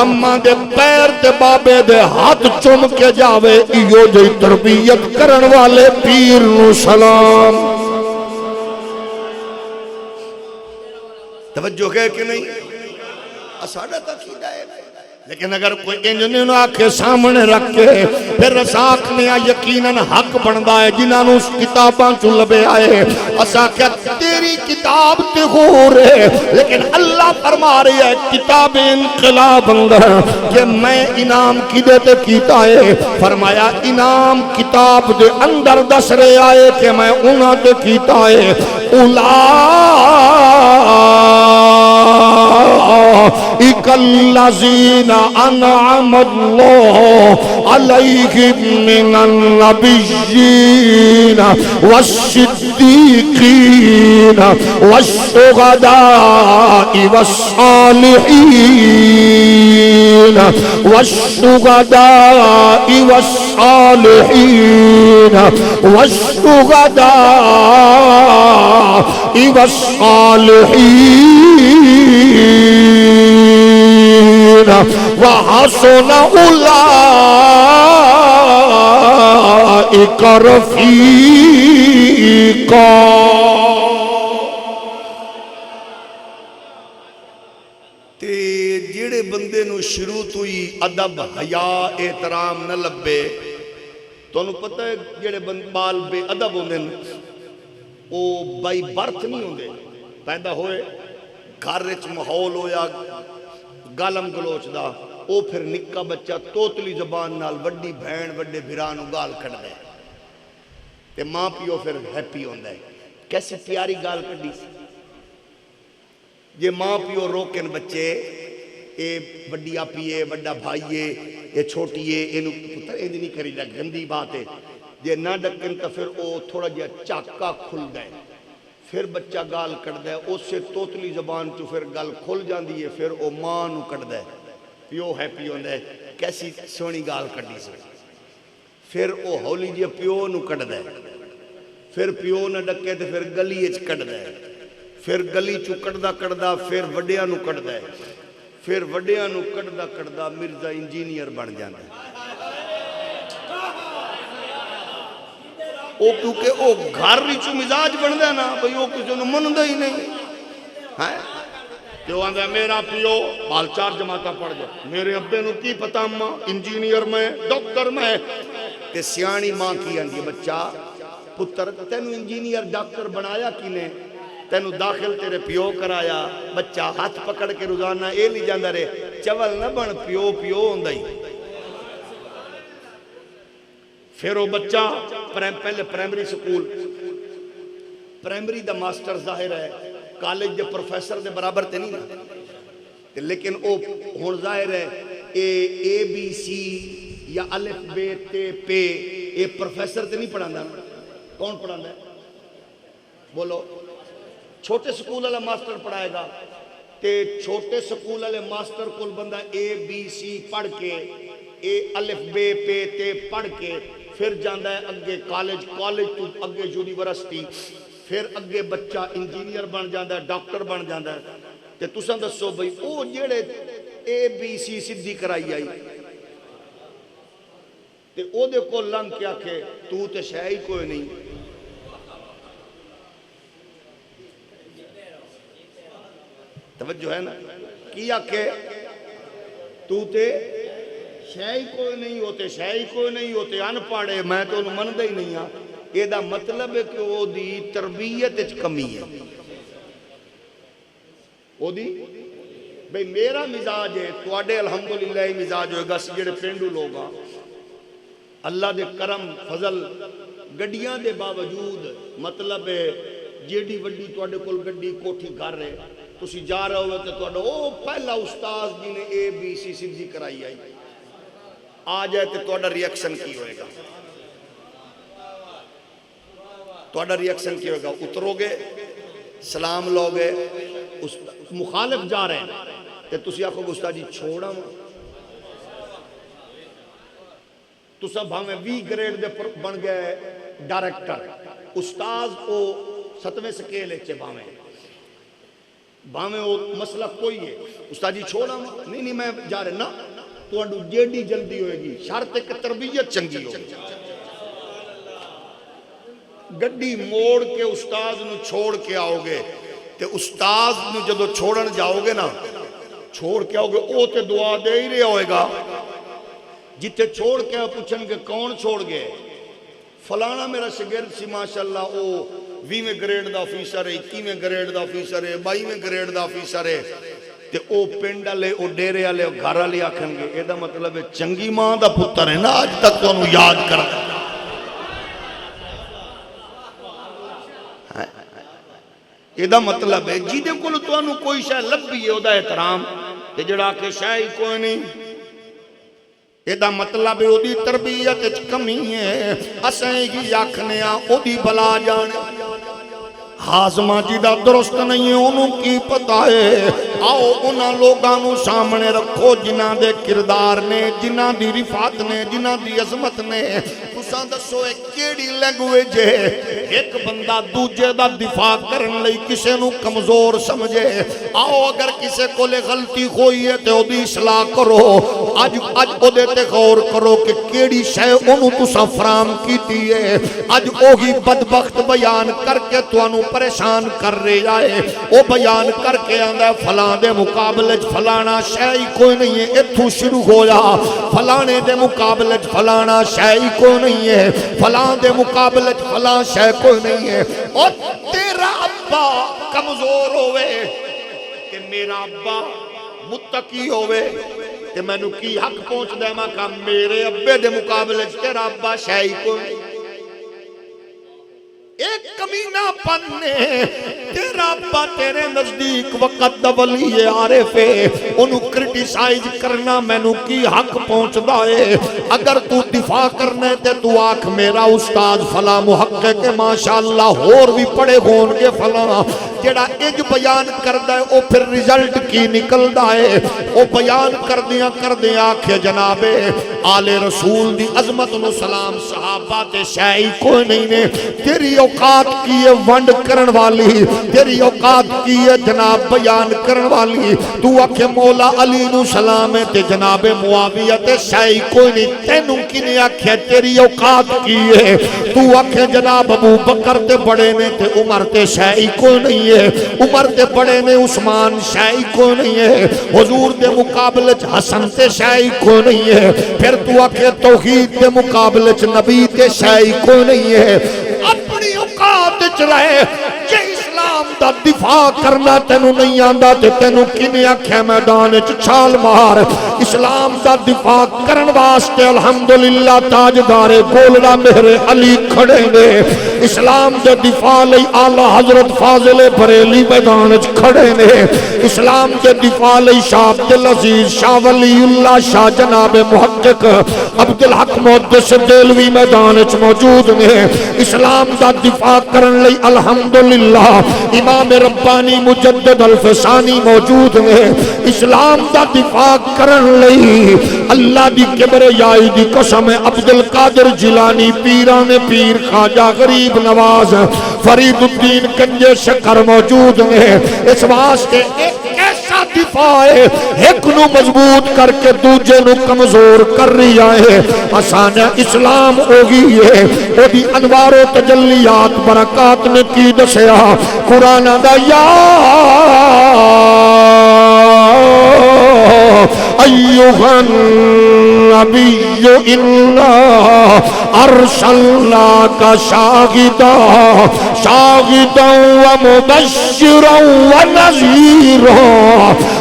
اماں دے پیر تے بابے دے ہاتھ چوم کے جاوے، ایو جی تربیت کرن والے پیر نو سلام۔ توجہ ہے کہ نہیں؟ اساڑا تقیدہ ہے، لیکن اگر کوئی انجنین آکھے سامنے رکھ کے پھر رساکھنے یقیناً حق بندا ہے جنہاں نو اس کتاباں چو لبے آئے، اسا کیا تیری کتاب تے ہو رہے، لیکن اللہ فرما رہی ہے کتاب انقلاب اندر کہ میں انعام کدے تے کیتا ہے، فرمایا انعام کتاب دے اندر دس رہے آئے کہ میں انہاں تے کیتا ہے، اولئک الذین انعم اللہ علیہم من النبیین والصدیقین والشہداء والصالحین والشہداء والصالحین والشہداء والصالحین وحسن اولئک رفیقا۔ تے جڑے بندے نو شروع تو ہی ادب حیا احترام نہ لبے، تو انہوں پتہ ہے جڑے بال بے ادب ہوندے او بائی برتھ نہیں ہوندے، پیدا ہوئے گھر وچ ماحول ہویا گالم گلوچ دا، او پھر نکا بچہ توتلی زبان نال وڈی بھین وڈے بھرا نو گال کھڑ دے تے ماں پیو پھر ہیپی ہوندا ہے۔ کیسی پیاری گال کڈی سی، یہ ماں پیو روکن بچے اے وڈی آپی ہے وڈا بھائی ہے یہ چھوٹی ہے اینوں پتر ایندی نہیں کری دا گندی بات ہے، جے نہ ڈکن تو پھر او تھوڑا جہا چاکا کھل دے، پھر بچہ گال کٹ دے، اس سے توتلی زبان چو پھر گال کھل جاندی ہے، پھر او ماں نو کٹ دے، پیو ہیپی ہوندا ہے کیسی سونی گال کٹی سی، پھر او ہولی جی پیو نو کٹ دے، پھر پیو نہ ڈکے تو پھر گلی اچ کٹ دے، پھر گلی چو کٹدا کٹدا پھر وڈیاں نو کٹ دے، پھر وڈیاں نو کٹدا کٹدا مرزا انجینئر بن جانا ہے۔ او کیونکہ او گھر وچ مزاج بن دے نا بھئی او کسی نو مندا ہی نہیں ہے، جو آندا میرا پیو بال 4 جماعتاں پڑھ جائے، میرے ابے نو کی پتہ اماں انجینئر میں ڈاکٹر میں، تے سیانی ماں کی آندی بچہ پتر تینو انجینئر ڈاکٹر بنایا کینے، تینو داخل تیرے پیو کرایا، بچہ ہاتھ پکڑ کے روزانہ اے نہیں جاندہ رہے چول نہ بن پیو پیو ہوندہ ہی۔ پھر وہ بچہ پہلے primary school, primary the master ظاہر ہے کالج دے پروفیسر دے برابر تے نہیں نا، لیکن او ہن ظاہر ہے اے بی سی یا الف بے تے پے اے پروفیسر تے نہیں پڑھاندا، کون پڑھاندا ہے بولو؟ چھوٹے سکول والا ماسٹر پڑھائے گا تے چھوٹے سکول والے ماسٹر کول بندہ اے بی سی پڑھ کے اے الف بے پے تے پڑھ کے پھر جاندہ ہے اگے کالج تو اگے یونیورسٹی، پھر اگے بچہ انجینئر بن جاندہ ہے، ڈاکٹر بن جاندہ ہے، تے تساں دسو بھئی او جیڑے اے بی سی سدھی کرائی آئی تے او دے کو لنگ کیا کہ تو تے شے ہی کوئی نہیں، توجہ ہے نا، کیا کہ تو تے شے ہی کوئی نہیں ہوتے، شے ہی کوئی نہیں ہوتے، ان پاڑے میں تو انہوں مندہ ہی نہیں ہاں، یہ دا مطلب ہے کہ وہ دی تربیت اچھ کمی ہے، وہ دی بھئی میرا مزاج ہے توڑے الحمدللہ مزاج ہوئے گا سجڑے پینڈو لوگا اللہ دے کرم فضل گڑیاں دے باوجود مطلب ہے جیڑی وڈی توڑے کل گڑی کوٹھی گھر رہے تسی جا رہے ہوئے تو توڑے او پہلا استاذ جی نے اے بی سی سدھی کرائی آئی آ جائے تو توڑا ریاکشن کی ہوئے گا، توڑا ریاکشن کی ہوئے گا، اترو گے سلام لوگے مخالف جا رہے ہیں تے تسی آخو گستا جی چھوڑا ہوں تو سب ہمیں 20 گریڈ دے بن گئے ڈائریکٹر استاذ کو 7ویں سکیل اچھے بھامیں وہ مسئلہ کوئی ہے استاد جی چھوڑا نہیں میں جا رہے نا تو انڈو جیڈی جلدی ہوئے گی شرط کہ تربیت چنگی ہوگی گڈی موڑ کے استاذ نو چھوڑ کے آؤ گے تے استاذ نو جدو چھوڑن جاؤ گے نا چھوڑ کے آؤ گے او تے دعا دے ہی رہے ہوئے گا جتے چھوڑ کے پوچھن کے کون چھوڑ گئے فلانا میرا شگرد سی ماشاءاللہ او 20ویں گریڈ دا آفیسر ہے 21ویں گریڈ دا آفیسر ہے 22ویں گریڈ دا آفیسر ہے تے او پنڈا لے او ڈیرے آلے او گھارا لے آکھن گے اے دا مطلب ہے چنگی ماں دا پتر ہے نا آج تک تو انہوں یاد کر اے دا مطلب ہے جی دے کلو تو انہوں کوئی شاہ لب بھی ہے او دا احترام تے جڑا کہ شاہ ہی کوئی نہیں اے دا مطلب ہے او دی تربیت کمی ہے اسیں ہی آکھنے او دی بلا جانے ہاضمہ جی دا درست نہیں ہے انہوں کی پتہ ہے آؤ انہاں لوگانوں سامنے رکھو جنہ دے کردار نے جنہ دی رفات نے جنہ دی عظمت نے تساں دسو ایک کیڑی لینگویج ہے ایک بندہ دوجے دا دفاع کرن لئی کسے نو کمزور سمجھے آؤ اگر کسے کو لے غلطی ہوئی ہے تو دی اصلاح کرو آج او دیتے غور کرو کہ کیڑی شے انہوں تساں فرام کیتی ہے آج اوہی بدبخت بیان کر کے تو انہوں پریشان کر رہے آئے وہ بیان کر کے آندہ ہے فلان دے مقابلے فلانا شئی کوئی نہیں ہے اتھو شروع ہو جا فلانے دے مقابلے فلانا شئی کوئی نہیں ہے فلان دے مقابلے فلان شئی کوئی نہیں ہے اور تیرا ابا کمزور ہوئے کہ میرا ابا متقی ہوئے کہ میں نو کی حق پہنچ دے ماں کہا میرے ابے دے مقابلے تیرا ابا شئی کوئی نہیں ایک کمینہ پننے تیرا ابا تیرے نزدیک وقت ولی عارف ہے انہوں کرٹیسائز کرنا میں نو کی حق پہنچ دائے اگر تو دفاع کرنے تے تو آکھ میرا استاد فلا محقق ماشاءاللہ اور بھی پڑے ہونگے فلا جڑا اج بیان کر دائے او پھر ریزلٹ کی نکل دائے او بیان کر دیا آکھے جنابے آل رسول دی عظمت و سلام صحابہ تے شائی کوئی نہیں نے تیری اوقات کی ہے ونڈ کرن والی تیری اوقات کی ہے جناب بیان کرن والی تو آکھے مولا علی نو سلام تے جناب معاویہ تے شائی کوئی نہیں تینوں کی نہیں آکھے تیری اوقات کی ہے تو آکھے جناب ابو بکر تے بڑے نے تے عمر تے شائی کوئی نہیں ہے عمر تے بڑے نے عثمان شائی کوئی نہیں ہے حضور دے مقابلے حسن تے شائی کوئی نہیں ہے پھر تو آکھے توحید دے مقابلے نبی تے شائی کوئی نہیں ہے اپنی اوقات چلائے کہ اسلام اسلام دا دفاع کرنا تینوں نہیں آندا تے تینوں کنے آکھیا میدان وچ چھال مار اسلام دا دفاع کرن واسطے الحمدللہ تاجدار گولڑا مہر علی کھڑے نے اسلام دے دفاع لئی اعلی حضرت فاضل بریلی میدان وچ کھڑے نے اسلام دے دفاع لئی شاہ عبدالعزیز شاہ ولی اللہ شاہ جناب محقق عبدالحق محدث دہلوی میدان وچ موجود نے اسلام دا دفاع کرن لئی الحمدللہ امام ربانی مجدد الفسانی موجود نے اسلام دا دفاع کرن لئی اللہ دی کبریائی دی قسم عبدالقادر جیلانی پیران پیر خواجہ غریب نواز فرید الدین کنجے شکر موجود نے اس واسطے ایک ایسا دفاع ہے ایک نو مضبوط کر کے دوجے نو کمزور کر رہی ہے آسان اسلام ہوگی ہے وہ بھی انوار و تجلیات برکات نے کی دسیا قرآن دا یا ایوہ النبی انا ارسلناک شاہدا شاہدا و مبشرا و نذیرا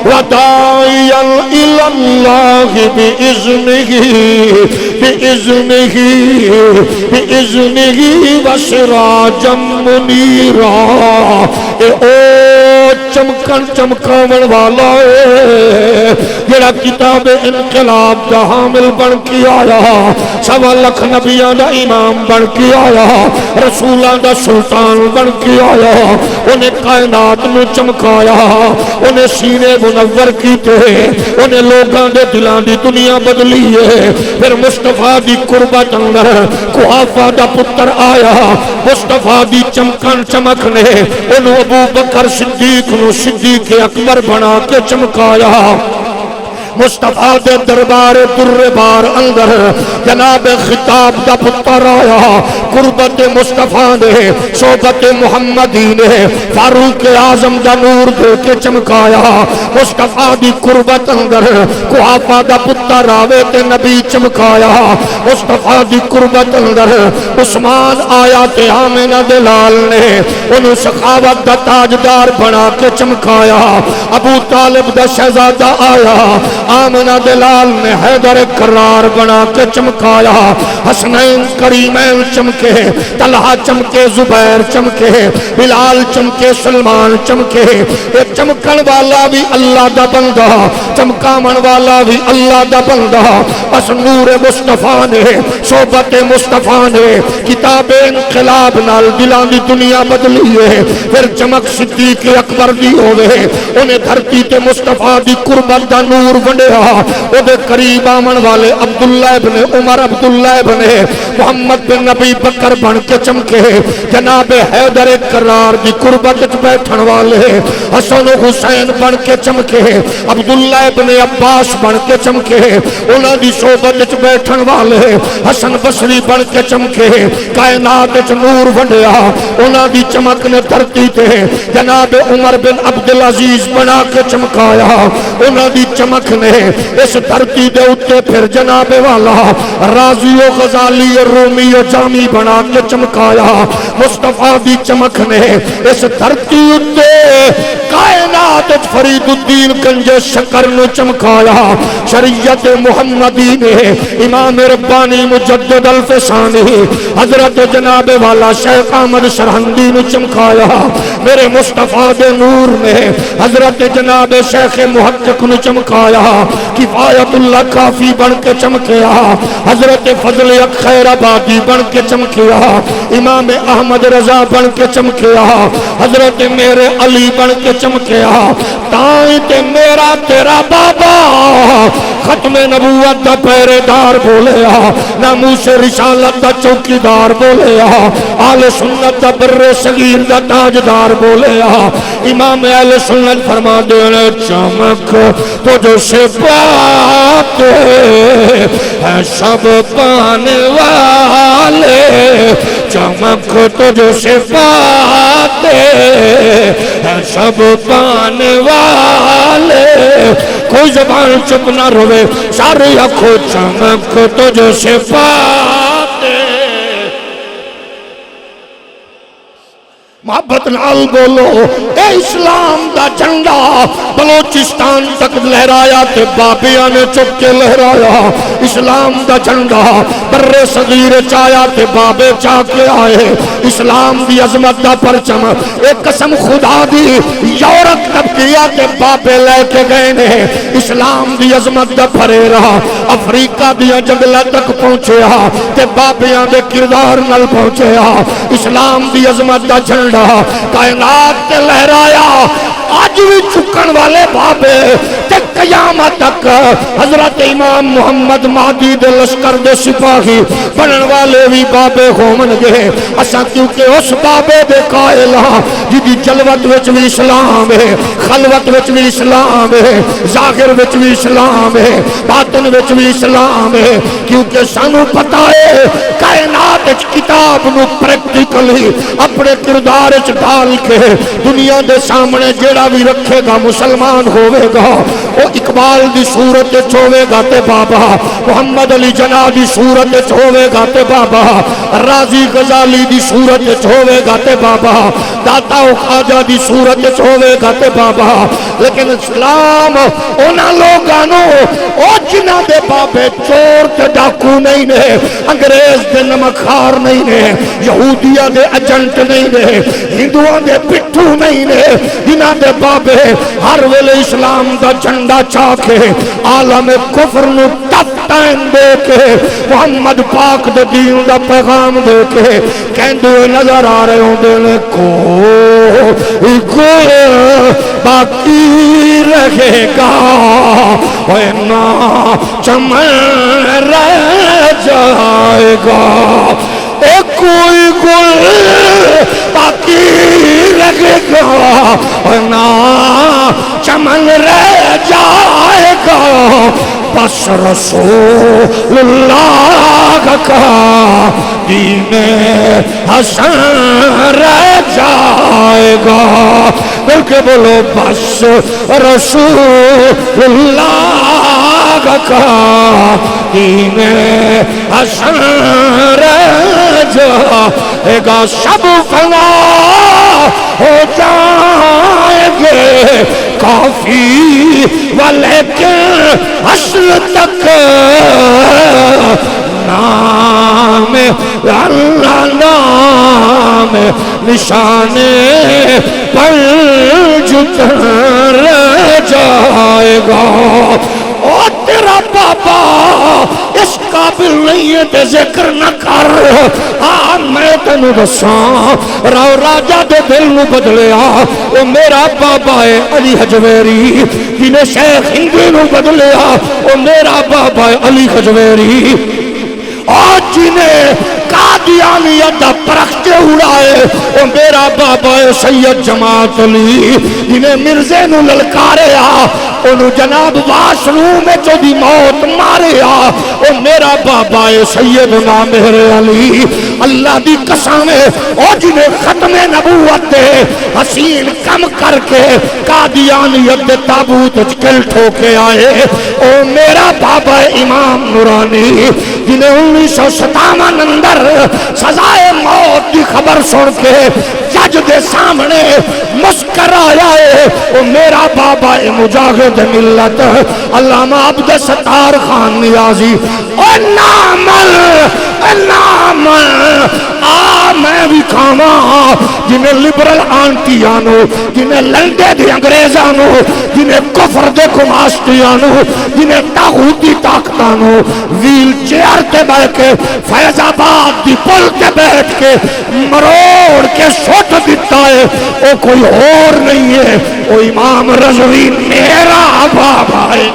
وداعیا الی اللہ بإذنہ و سراجا منیرا او چمکن چمکاون والا ہے جڑا کتاب انقلاب دا حامل بن کے آیا سوا لکھ نبیاں دا امام بن کے آیا رسولاں دا سلطان بن کے آیا انہیں کائنات میں چمکایا انہیں سینے منور کیتے انہیں لوگاں دے دلان دی دنیا بدلی ہے پھر مصطفیٰ دی قربت اندر قحافہ دا پتر آیا مصطفیٰ دی چمکن چمک نے انہوں ابو بکر صدیق نو صدیق اکبر بنا کے چمکایا مصطفیٰ دے دربار در بار اندر جناب خطاب دا پتر آیا قربت مصطفیٰ نے صحبت محمدی نے فاروق اعظم دا نور دے کے چمکایا مصطفیٰ دی قربت اندر قحافہ دا پتر آوے تے نبی چمکایا مصطفیٰ دی قربت اندر عثمان آیا تے آمینہ دلال نے انہوں سخاوت دا تاجدار بنا کے چمکایا ابو طالب دا شہزادہ آیا آمنہ دلال نے حیدر کرار بنا کے چمکایا حسنین کریمین چمکے طلحہ چمکے زبیر چمکے بلال چمکے سلمان چمکے یہ چمکن والا بھی اللہ دا بندہ چمکامن والا بھی اللہ دا بندہ بس نور مصطفیٰ نے صحبت مصطفیٰ نے کتاب انقلاب نال دلان دی دنیا بدلی ہے پھر چمک صدیق اکبر دی ہوئے انہیں دھرتی تے مصطفیٰ دی قربت دا نور ونڈیا او دے قریب آمن والے عبداللہ ابن عمر عبداللہ ابن محمد بن نبی بکر بن کے چمکے جناب حیدر کرار دی قربت بیٹھن والے حسن و حسین بن کے چمکے عبداللہ ابن عباس بن کے چمکے انہاں دی صحبت بیٹھن والے حسن بصری بن کے چمکے کائنات نور ونڈیا انہاں دی چمک نے دھرتی تے جناب عمر بن عبدالعزیز بنا کے چمکایا انہاں دی چمک نے اس دھرتی دے اتے پھر جناب والا رازی و غزالی رومی و جامی بنا کے چمکایا مصطفیٰ دی چمک نے اس دھرتی اتے کائنات فرید الدین کنجے شکر نو چمکایا شریعت محمدی نے امام ربانی مجدد الفسانی حضرت جناب والا شیخ احمد سرہندی نو چمکایا میرے مصطفیٰ دے نور نے حضرت جناب شیخ محقق نو چمکایا کفایت اللہ کافی بن کے چمکیا حضرت فضل خیر آبادی بن کے چمکیا امام احمد رضا بن کے چمکیا حضرت میرے علی بن کے چمکیا تائیں تے میرا تیرا بابا ختم نبوت دا پہرے دار بولیا ناموس رسالت دا چوکی دار بولیا آل سنت دا بر صغیر دا تاجدار بولیا امام اہل سنت فرما دینے چمک تو جو سے پاتے ہیں سب پانے والے چمک تو جو سے پاتے ہیں سب پانے والے کوئی زبان چپ نہ روے سارے آنکھوں چمک تو جو سے پاتے محبت نال بولو اے اسلام دا جھنڈا بلوچستان تک لہرایا تے بابیاں نے چک کے لہرایا اسلام دا جھنڈا بر صغیر چایا تے بابے چا کے آئے اسلام دی عظمت دا پرچم ایک قسم خدا دی یورپ طبقیہ تے بابے لے کے گئے نے اسلام دی عظمت دا پھرے رہا افریقہ دیا جنگلہ تک پہنچیا تے بابیاں دے کردار نل پہنچیا اسلام دی عظمت دا جھنڈا کائنات تے لہرایا آج بھی چکن والے بابے تے قیامت تک حضرت امام محمد مہدی دے لشکر دے سپاہی بنن والے بھی بابے ہومن گے اساں کیونکہ اس بابے دے قائل ہاں جدی جلوت وچ بھی اسلام ہے خلوت وچ بھی اسلام ہے ظاہر وچ بھی اسلام ہے باطن وچ بھی اسلام ہے کیونکہ سانو پتہ ہے کائنات وچ کتاب نو پریکٹیکلی اپنے کردار وچ ڈال کے دنیا دے سامنے جیڑا بھی رکھے گا مسلمان ہوئے گا وہ اقبال دی صورت وچ ہوئے گا تے بابا محمد علی جناح دی صورت وچ ہوئے گا تے بابا راضی غزالی دی صورت وچ ہوئے گا تے بابا داتا و خواجہ دی صورت وچ ہوئے گا تے بابا لیکن اسلام انہاں لوگاں نو او جنہاں دے بابے چور تے ڈاکو نہیں نے انگریز دے نمکھار نہیں نے یہودیاں دے ایجنٹ نہیں نے ہندوؤں دے پٹھو نہیں نے جنہاں دے بابے ہر ویلے اسلام دا جھنڈا چا کے عالم کفر نو ٹائم دے کے محمد پاک دے دین دا پیغام دے کے کہندے نظر آ رہے ہوں دے کو باقی رہے گا نا چمن رہ جائے گا اے کوئی گل باقی رہے گا نا چمن رہ جائے گا بس رسول اللہ کا دین حسن رہ جائے گا بول کے بولو بس رسول اللہ کا دین حسن رہ جائے گا سب فنا ہو جائیں گے کافی ولیکن حشر تک نام اللہ نام نشانے پر جتر جائے گا او تیرا بابا اس قابل نہیں ہے تے ذکر نہ کر میں تینوں دساں راو راجہ دے دل نو بدلیا او میرا بابا ہے علی حجویری جنہیں شیخ ہندی نو بدلیا او میرا بابا ہے علی حجویری اور جنہیں قادیانیت دا پرختے اڑائے او میرا بابا ہے سید جماعت علی جنہیں مرزے نو للکاریا انہوں جناب واشروم میں جو دی موت ماریا او میرا بابا ہے سیدنا مہر علی اللہ دی قسم ہے او جنہیں ختم نبوت دے حسین کم کر کے قادیانیت دے تابوت چکل ٹھوکے آئے او میرا بابا ہے امام نورانی جنہیں 1957 اندر سزائے موت دی خبر سن کے جج دے سامنے مسکر آیا ہے وہ میرا بابا مجاہد ملت علامہ عبد ستار خان نیازی اور نامل میں بھی کھاما جنہیں لبرل آنٹیانو جنہیں لنڈے دی انگریزانو جنہیں کفر دے کماشتیانو جنہیں تاغوتی طاقتانو ویل چیئر تے بیٹھ کے فیض آباد دی پل تے بیٹھ کے مروڑ کے سوٹ دیتا ہے وہ کوئی اور نہیں ہے وہ امام رضوی میرا بابا ہے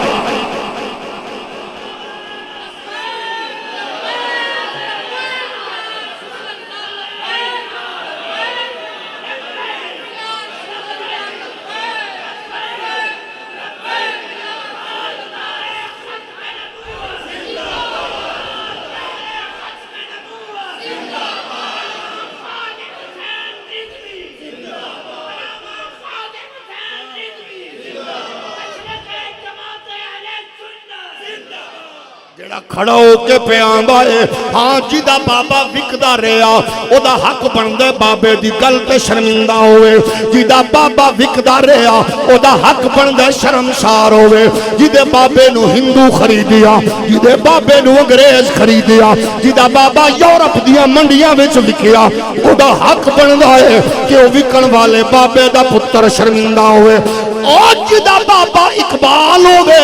جڑا کھڑا ہو کے پہ آندا ہے ہاں جیدا بابا وکدا رہیا او دا حق بندا بابے دی گل تے شرمندہ ہوئے جیدا بابا وکدا رہیا او دا حق بندا شرمسار ہوئے جیدے بابے نو ہندو خریدیا جیدے بابے نو انگریز خریدیا جیدا بابا یورپ دیاں منڈیاں وچ وکیا او دا حق بندا ہے کہ او وکن والے بابے دا پتر شرمندہ ہوئے او جیدا بابا اقبال ہوئے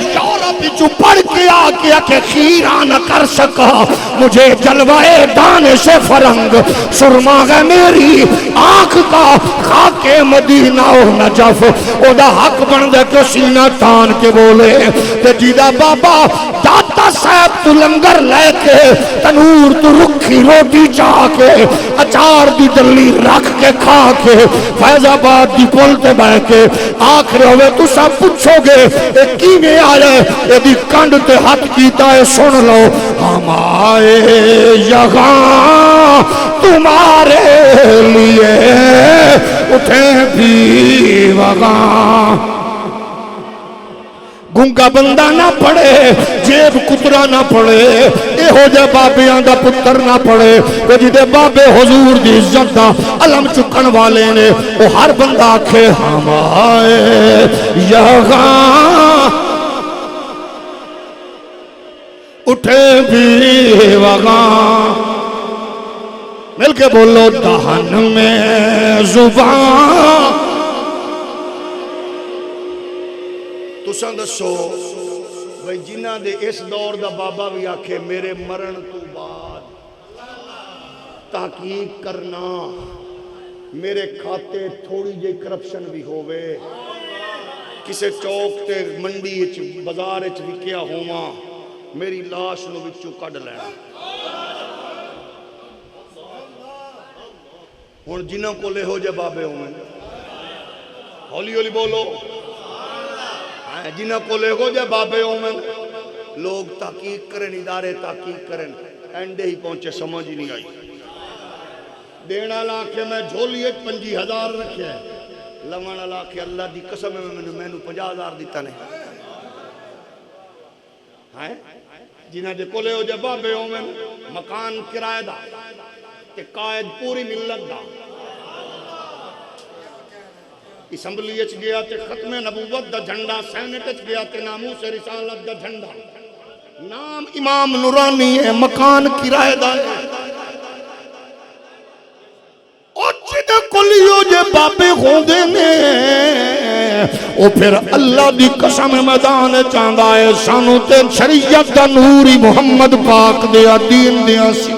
یورپ وچوں پڑھ کے آ کہ خیرہ نہ کر سکا مجھے جلوائے دانش فرنگ سرما ہے میری آنکھ کا خاک مدینہ و نجف او دا حق بن دے کہ سینہ تان کے بولے تے جیدہ بابا داتا صاحب تو لنگر لے کے تنور تو رکھی روٹی چاہ کے اچار دی دلی رکھ کے کھا کے فیض آباد دی پولتے بہ کے آخر ہوئے تو سب پوچھو گے ایک کیویں آئے یہ دی کنڈ تے ہاتھ کیتا ہے سن لو ہم آئے یہاں تمہارے لیے اٹھیں بھی وہاں گنگا بندہ نہ پڑے جیب کترا نہ پڑے اے ہو جے بابیاں دا پتر نہ پڑے کہ جدے بابے حضور دی عزت دا علم چکن والے نے وہ ہر بندہ آکھے ہم آئے یہاں اٹھے بھی وہاں مل کے بولو دہن میں زبان تساں دسو بھئی جنہ دے اس دور دا بابا بھی آکھے میرے مرن تو بعد تحقیق کرنا میرے کھاتے تھوڑی جے کرپشن بھی ہوئے کسے چوک تے منڈی اچ بازار اچ وکیا ہوواں میری لاش نو وچوں کڈ لینا ہن جنہاں کو لے ہو جے بابے ہوئے ہولی ہولی بولو جنہاں کو لے ہو جے بابے ہوئے لوگ تحقیق کریں ادارے تحقیق کریں اینڈے ہی پہنچے سمجھ ہی نہیں آئی دینا لاکھے میں جھولیت 50,000 رکھے ہیں لوانا لاکھے اللہ دی قسم میں نے 50,000 دیتا نہیں جنہاں دے کولے ہو جے بابے ہوئے مکان کرائے دا تے قائد پوری ملت دا اسمبلی اچ گیا تے ختم نبوت دا جھنڈا سینٹ اچ گیا تے ناموس رسالت دا جھنڈا نام امام نورانی ہے مکان کرائے دا ہے او جدے کلیو جے بابے ہوندے نے او پھر اللہ دی قسم میدان چاندہ ہے سانو تے شریعت دا نوری محمد پاک دیا دین دیا سی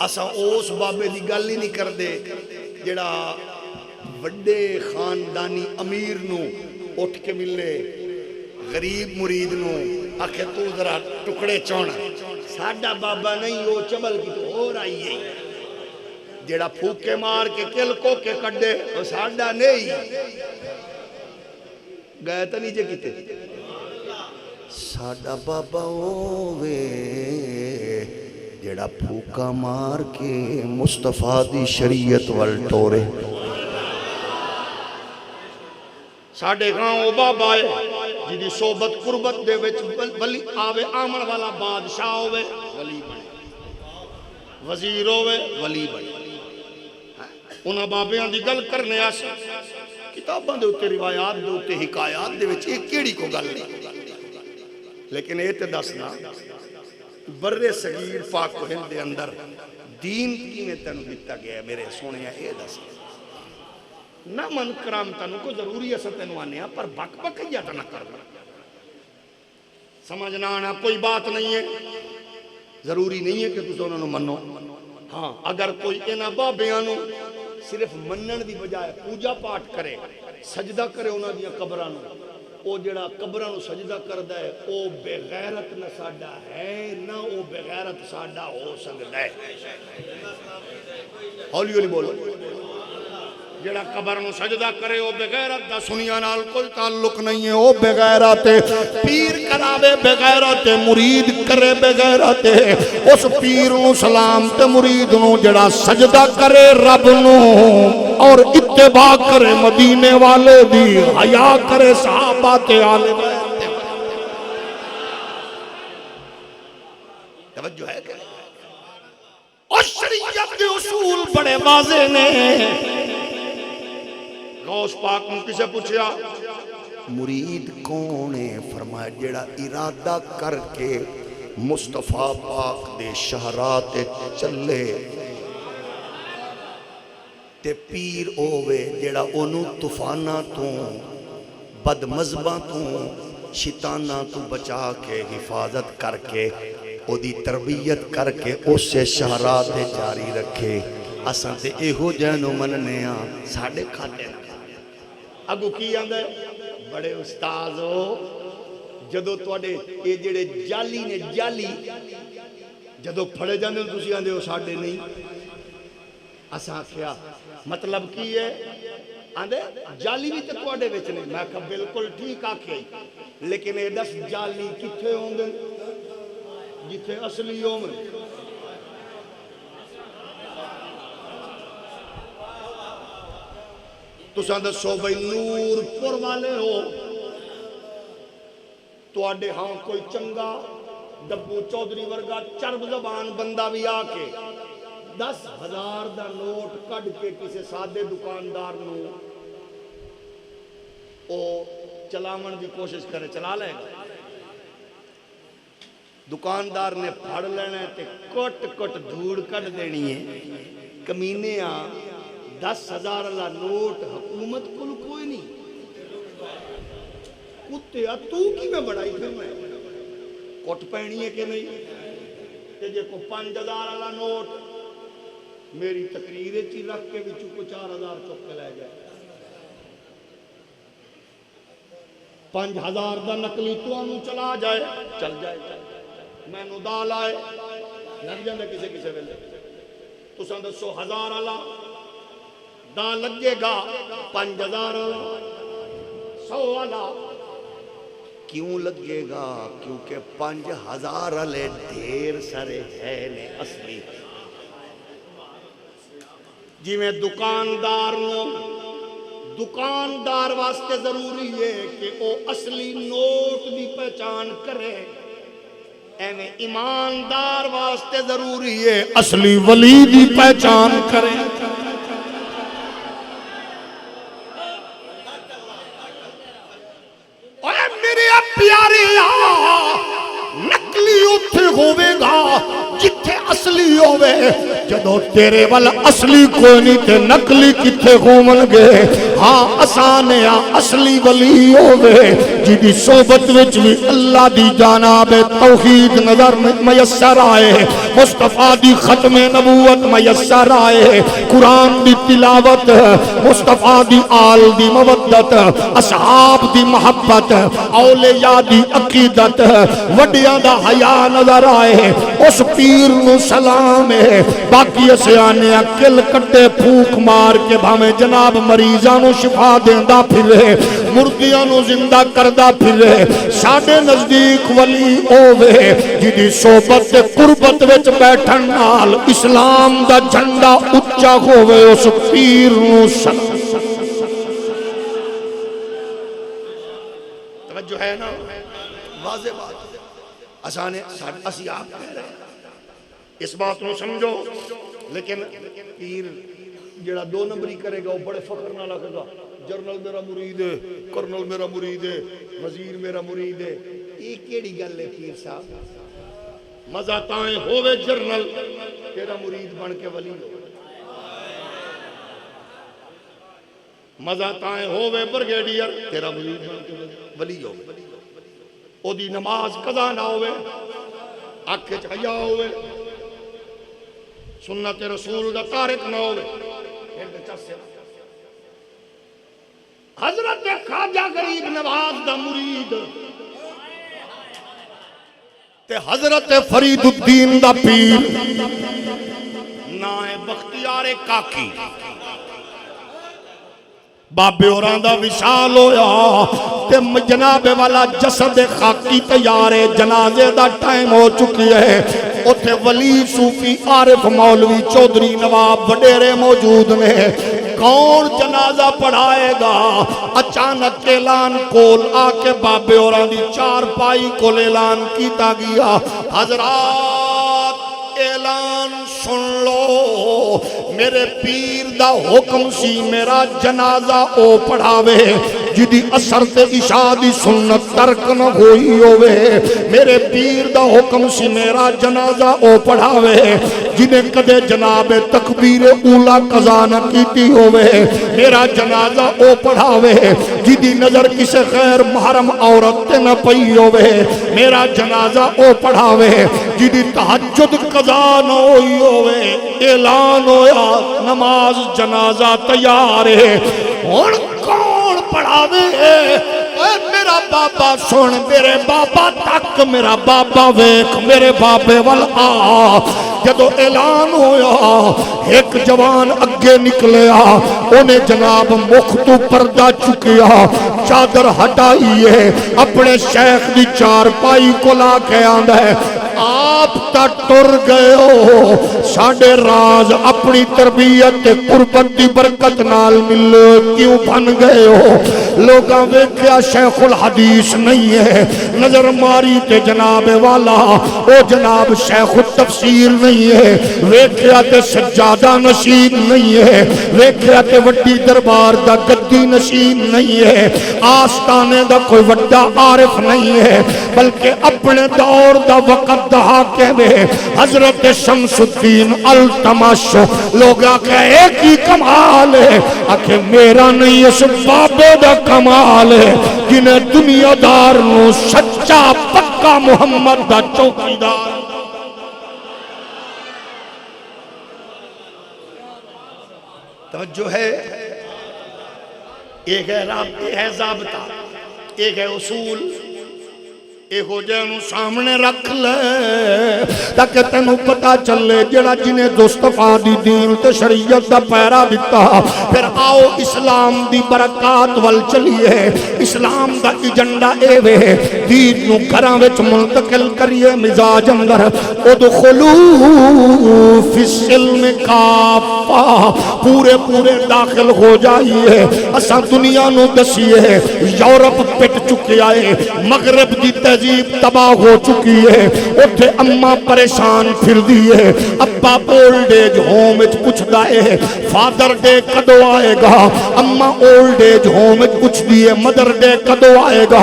اسا اس بابے دی گل ہی نہیں کر دے جڑا وڈے خاندانی امیر نو اٹھ کے ملے غریب مرید نو آکھے تو ذرا ٹکڑے چونا ساڈا بابا نہیں وہ چبل کی تو ہو رہی ہے جڑا پھوکے مار کے کل کو کے کڈے وہ ساڈا نہیں گئے تو نیچے کیتے ساڈا بابا ہووے جڑا پھوکا مار کے مصطفیٰ دی شریعت وال ٹورے ساڑھے گاؤں بابا ہے جدی صحبت قربت دے وچ ولی آوے آمن والا بادشاہ ہوئے ولی بنے وزیر ہوئے ولی بنے انہاں بابیاں دی گل کرنے آسا کتاباں دے اتے روایات دے اتے حکایات دے وچ ایک کیڑی کو گل نہیں لیکن اے تے دسنا برے صغیر پاک و ہند دے اندر دین کی میں تنو دیتا گیا ہے میرے سونے اے دسنا نہ من کرام تنو کو ضروری ہے تنو آنے پر بک بکیا تنہ کرنا سمجھنا آنا کوئی بات نہیں ہے ضروری نہیں ہے کہ تُسے انہوں نے منو ہاں اگر کوئی اینا بابیانو صرف منن دی بجائے پوجا پاٹ کرے سجدہ کرے انہوں دیا قبرانو او جڑا قبرانو سجدہ کردہ ہے او بے غیرت نہ ساڑھا ہے نہ او بے غیرت ساڑھا ہو سکتا ہے ہولی ہولی بولو جڑا قبر نو سجدہ کرے او بغیرت دا سنیا نال کوئی تعلق نہیں ہے او بغیرت پیر کراوے بغیرت مرید کرے بغیرت اس پیر نو سلام تے مرید نو جڑا سجدہ کرے رب نو اور اتباع کرے مدینے والے دی حیا کرے صحابہ تے آل بیت دے اصول بڑے واضح نے. غوث پاک نے کسے پوچھا مرید کون ہے؟ فرمایا جیڑا ارادہ کر کے مصطفیٰ پاک دے شہرات چلے تے پیر اوے جیڑا انہوں طوفاناں تو بد مذہباں تو شیطاناں تو بچا کے حفاظت کر کے او دی تربیت کر کے اس سے شہرات جاری رکھے. اساں تے ایہو جانو مننے ہاں ساڈے کھاتے اگو کی آندے بڑے استاد ہو جدو تواڈے اے جڑے جالی نے جالی جدو پھڑے جاندے تسی آندے ہو ساڈے نہیں. اساں کیا مطلب کی ہے؟ آندے جالی بھی تے تواڈے وچ نہیں. میں کہا بالکل ٹھیک آکھے لیکن اے دس جالی کتھے ہوندے جتھے اصلی ہوندے؟ تساں دسو بھئی نور پور والے ہو تواڈے ہاں کوئی چنگا ڈبو چودھری ورگا چرب زبان بندہ بھی آ کے 10,000 دا نوٹ کڈ کے کسے سادے دکاندار نو او چلاون دی کوشش کرے چلا لے گا؟ دکاندار نے پھڑ لینا تے کٹ کٹ دھوڑ کٹ دینی ہے. کمینے آ 10,000 اللہ نوٹ حکومت کل کوئی نہیں. کتے آ تو کی میں بڑائی پھر میں کٹ پہنی ہے کہ نہیں؟ تے جے کو 5,000 اللہ نوٹ میری تقریر چی رکھ کے بھی چکو 4,000 چک کے لے جائے. 5,000 دا نقلی تو انو چلا جائے چل جائے میں نو دال آئے لگ جاندے کسے کسے ویلے. تساں دسو 1,000 اللہ دا لگے گا 5,000 100 اللہ کیوں لگے گا؟ کیونکہ 5,000 والے ڈھیر سارے ہے نے اصلی. جی میں دکاندار واسطے ضروری ہے کہ وہ اصلی نوٹ دی پہچان کرے. ایویں ایماندار واسطے ضروری ہے اصلی ولی دی پہچان کرے. اے میرے پیارے نقلی اتھے ہوئے گا جتھے اصلی ہوئے. جدو تیرے وال اصلی کوئی نہیں تے نقلی کتھے گھومن گے. ہاں آسان ہے اصلی ولی ہوئے جی صحبت وچ بھی اللہ دی جانب توحید نظر میسر آئے, مصطفیٰ دی ختم نبوت میسر آئے, قرآن دی تلاوت, مصطفیٰ دی آل دی مودت, اصحاب دی محبت, اولیاء دی عقیدت, وڈیاں دا حیا نظر آئے. اس پیر نو سلام ہے. باقی اسیانے کل کٹے پھوک مار کے بھامے جناب مریضاں نو شفا دیندہ پھرے, مردیاں نو زندہ کردہ پھرے. ساڑھے نزدیک ولی اوے جدی صحبت قربت وچ بیٹھن نال اسلام دا جھنڈا اچھا ہوئے. اس پیر نو سلام. توجہ ہے نا, واضح بات آسانے اسی آپ کہہ رہے ہیں اس بات نو سمجھو. لیکن پیر جڑا 2 نمبری کرے گا وہ بڑے فخر نہ لگے گا. جرنل میرا مرید ہے, کرنل میرا مرید ہے, وزیر میرا مرید ہے. یہ کیڑی گل ہے پیر صاحب؟ مزہ تائیں ہووے جرنل تیرا مرید بن کے ولی ہو, مزہ تائیں ہووے برگیڈیئر تیرا مرید بن کے ولی ہو. او دی نماز قضا نہ ہوئے, آنکھ وچ حیا ہوئے, سنت رسول دا تارک نہ ہوئے. حضرت خواجہ غریب نواز دا مرید تے حضرت فرید الدین دا پیر نائے بختیار کاکی بابے اوران دا وصال ہویا تے جناب والا جسد خاکی تیار ہے. جنازے دا ٹائم ہو چکی ہے. اتھے ولی صوفی عارف مولوی چودھری نواب وڈیرے موجود نے. کون جنازہ پڑھائے گا؟ اچانک اعلان کول آ کے بابے اوران دی 4 پائی کول اعلان کیتا گیا, حضرات اعلان سن لو, میرے پیر دا حکم سی میرا جنازہ او پڑھاوے جدی اثر تے عشاء دی سنت ترک نہ ہوئی ہوئے میرے پیر دا حکم سی میرا جنازہ او پڑھاوے جنہیں کدے جناب تکبیر اولا قضا نہ کیتی ہوئے میرا جنازہ او پڑھاوے جدی نظر کسے غیر محرم عورت تے نہ پئی ہوئے میرا جنازہ او پڑھاوے جدی تہجد قضا نہ ہوئی ہوئے اعلان ہویا نماز جنازہ تیار ہے اور کون پڑھاوے میرا بابا سن میرے بابا تک میرا بابا ویکھ میرے بابے وال آ جدو اعلان ہویا ایک جوان اگے نکلیا انہیں جناب مخ تو پردہ چکیا چادر ہٹائیے اپنے شیخ دی چارپائی کو لا کے آندا ہے آپ تا ٹر گئے ہو ساڑھے راز اپنی تربیت قربت دی برکت نال ملے کیوں بن گئے ہو لوگاں ویکھیا شیخ الحدیث نہیں ہے نظر ماری تے جناب والا او جناب شیخ التفسیر نہیں ہے ویکھیا تے سجادہ نشین نہیں ہے ویکھیا تے وڈی دربار دا گدی نشین نہیں ہے آستانے دا کوئی وڈا عارف نہیں ہے بلکہ اپنے دور دا وقت دہا کے میں حضرت شمس الدین التمش لوگ آکے ایک ہی کمال ہے آکے میرا نہیں اس بابے دا کمال ہے جنہیں دنیا دار نو سچا پکا محمد دا چوکیدار توجہ ہے ایک ہے ضابطہ ایک ہے اصول ایک ہو جائے انہوں سامنے رکھ لے تاکہ تینوں پتا چلے جڑا جنہیں دوستفا دی دین تے شریعت دا پیرا دیتا پھر آؤ اسلام دی برکات وال چلیے اسلام دا ایجنڈا اے وے دین نو گھراں وچ منتقل کریے مزاج اندر ادخلو فی السلم کافہ پورے داخل ہو جائیے اساں دنیا نو دسیے یورپ پٹ چکے آئے مغرب دی تہذیب تباہ ہو چکی ہے اٹھے اماں پریشان پھر دیئے ابا اولڈ ایج ہوم وچ پوچھ دائے فادر ڈے کدو آئے گا اماں اولڈ ایج ہوم وچ پوچھ دیئے مدر ڈے کدو آئے گا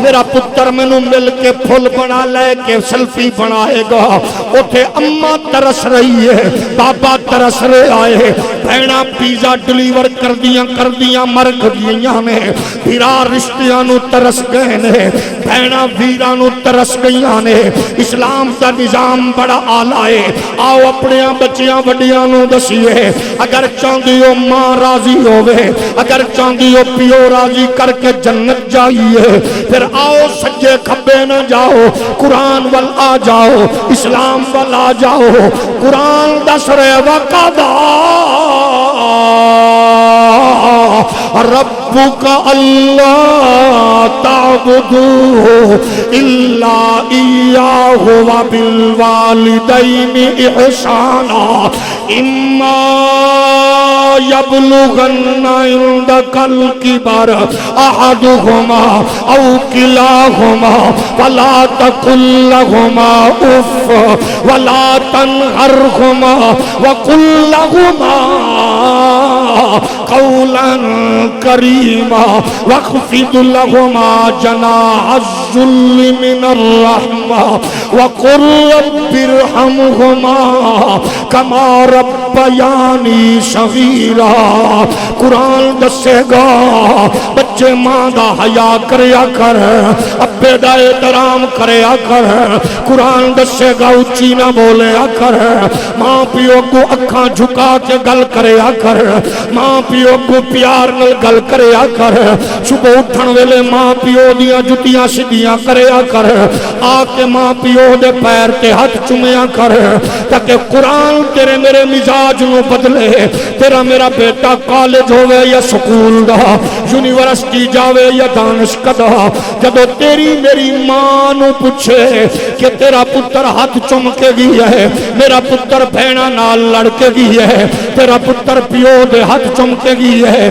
میرا پتر مینوں مل کے پھول بنا لے کے سیلفی بنائے گا اٹھے اماں ترس رہی ہے بابا ترس رہے آئے بہنا پیزا ڈلیور کر دیاں مر گئیاں نے بھیرا رشتیاں نو ترس گئے نے بہنا ویرانو ترس گئیاں نے اسلام دا نظام بڑا آلہ ہے آؤ اپنے بچیاں وڈیاں نو دسیے اگر چاندیو ماں راضی ہوئے اگر چاندیو پیو راضی کر کے جنت جائیے پھر آؤ سجے کھبے نہ جاؤ قرآن وال آ جاؤ اسلام وال آ جاؤ قرآن دس رہے وقضا ربک اللہ تعبدو الا ایاہ وبالوالدین احسانا اما یبلغن عندک الکبر احدہما او کلاہما فلا تقل لہما اف ولا تنہرہما وقل لہما قولا کریما واخفض لهما جناح الذل من الرحمة وقل رب ارحمهما كما ربياني صغيرا قرآن دسے گا بچے ماں دا حیا کریا کر ابے دا احترام کریا کر قرآن دسے گا اچھی نہ بولیا کر ماں پیو کو اکھاں جھکا کے گل کریا کر ماں پیو کو پیار نل گل کریا کر صبح اٹھن ویلے ماں پیو دیاں جتیاں سیدھیاں کریا کر آ کے ماں پیو دے پیر تے ہاتھ چومیا کر تاکہ قرآن تیرے میرے مزاج نو بدلے تیرا میرا بیٹا کالج ہوئے یا سکول دا یونیورسٹی جاوے یا دانشگاہ دا جدو تیری میری ماں نو پوچھے کہ تیرا پتر ہاتھ چوم کے گیا ہے میرا پتر بہنا نال لڑ کے گیا ہے تیرا پتر پیو دے ہاتھ چوم کے گیا ہے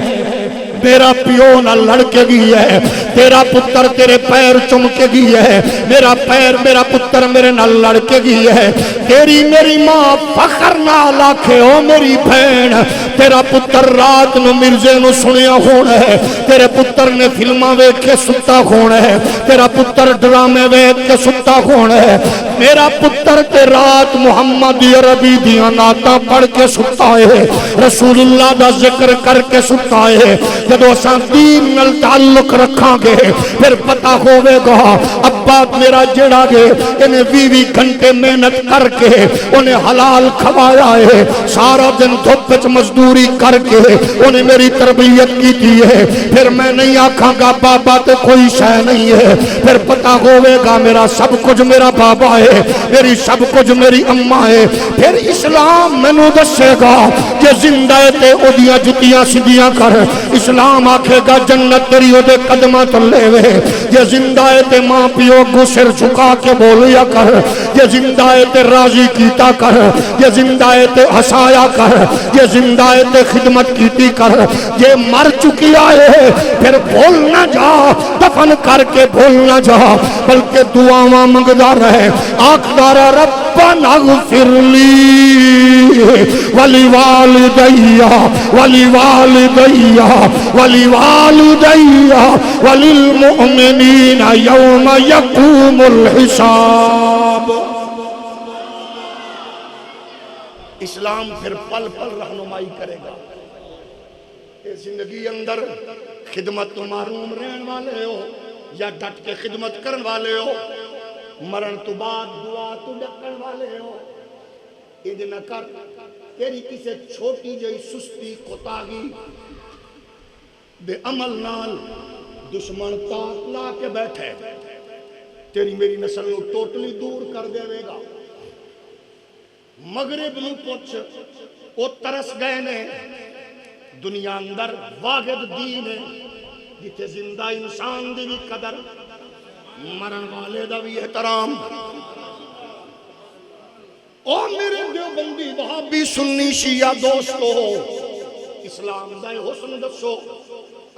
میرا پیو نہ لڑ کے گیا ہے، تیرا پتر تیرے پیر چم کے گیا ہے، میرا پیر میرا پتر میرے نہ لڑ کے گیا ہے، تیری میری ماں فخر نہ لاکھے او میری بہن، تیرا پتر رات نو مرزے نو سنیا ہونا ہے، تیرے پتر نے فلماں ویکھ کے ستا ہونا ہے، تیرا پتر ڈرامے ویکھ کے ستا ہونا ہے، میرا پتر تے رات محمد عربی دیاں نعتاں پڑھ کے ستا ہے، رسول اللہ دا ذکر کر کے ستا ہے، جدو اساں دین نال تعلق رکھاں گے پھر پتہ ہوے گا ابا میرا جڑا گے انہیں 20 گھنٹے محنت کر کے انہیں حلال کھوایا ہے، سارا دن دھوپ وچ مزدوری کر کے انہیں میری تربیت کی تھی ہے، پھر میں نہیں آکھاں گا بابا تے کوئی شے نہیں ہے، پھر پتہ ہوے گا میرا سب کچھ میرا بابا ہے، میری سب کچھ میری اماں ہے، پھر اسلام مینوں دسے گا کہ زندہ تے اودیاں جتیاں سیدھیاں کر، اسلام آکھے گا جنت تیری اودے قدماں تو لے وے، جے زندہ تے ماں پیو کو سر جھکا کے بولیا کر، جے زندہ تے راضی کیتا کر، جے زندہ تے ہسایا کر، جے زندہ تے خدمت کیتی کر، جے مر چکی آئے پھر بھول نہ جا، دفن کر کے بھول نہ جا، بلکہ دعاواں منگدا رہے، آکھدار ربنا اغفر لی ولی والدیا ولی والدیا ولی والدیا وللمؤمنین یوم یقوم الحساب۔ اسلام پھر پل پل رہنمائی کرے گا کہ زندگی اندر خدمت تو محروم رہن والے ہو یا ڈٹ کے خدمت کرن والے ہو، مرن تو بعد دعا تو ڈکن والے ہو، یہ نہ کر تیری کسے چھوٹی جئی سستی کوتاہی بے عمل نال دشمن تاک لا کے بیٹھے تیری میری نسل نو ٹوٹلی دور کر دے گا۔ مغرب نو پوچھ او ترس گئے نے دنیا اندر واحد دین ہے جتے زندہ انسان دی بھی قدر مرن والے دا بھی احترام۔ او میرے دیوبندی وہابی سنی شیعہ دوستو، اسلام دا حسن دسو،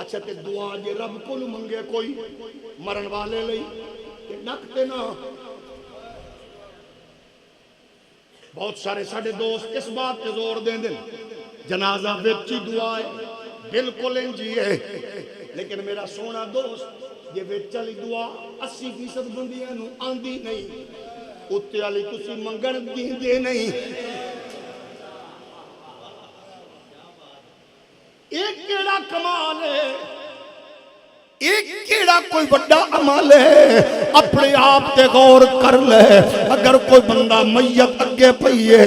اچھا تے دعا جے رب کو منگے کوئی مرن والے لئی تے نکتے نہ۔ بہت سارے ساڑے دوست اس بات تے زور دیں دن جنازہ ویچی دعا ہے، بالکل انجی ہے، لیکن میرا سونا دوست یہ ویچالی دعا 80% بندیاں نو آندی نہیں، اتے علی تسی منگن دے نہیں۔ ایک کیڑا کمال ہے، ایک کیڑا کوئی بڑا عمل ہے، اپنے آپ تے غور کر لے، اگر کوئی بندہ میت اگے پئیے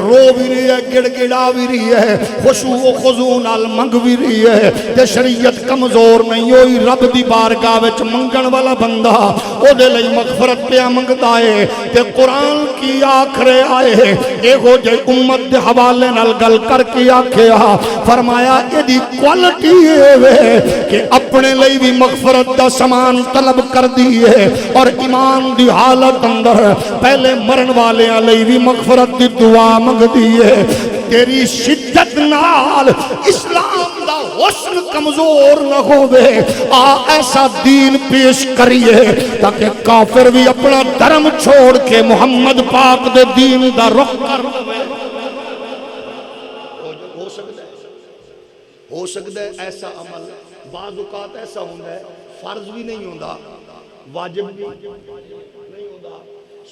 رو بھی رہی ہے گڑ گڑا بھی رہی ہے خشوع و خضوع نال منگ بھی رہی ہے تے شریعت کمزور نہیں ہوئی، رب دی بارگاہ وچ منگن والا بندہ او دے لئی مغفرت پہ منگدا ہے تے قرآن کی آخرے آئے اے ہو جے امت دے حوالے نال گل کر کے آکھیا فرمایا اے دی کوالٹی ہے کہ اپنے لئی بھی مغفرت دا سامان طلب کر دیئے اور ایمان دی حالت اندر پہلے مرن والے علیہ بھی مغفرت دی دعا مانگ دیئے۔ تیری شدت نال اسلام دا حسن کمزور نہ ہوئے، ایسا دین پیش کریے تاکہ کافر بھی اپنا دھرم چھوڑ کے محمد پاک دے دین دا رخ کر ہوئے۔ ہو سکتا ہے ایسا عمل بعض اوقات ایسا ہوتا ہے فرض بھی نہیں ہوتا، واجب بھی نہیں ہوتا،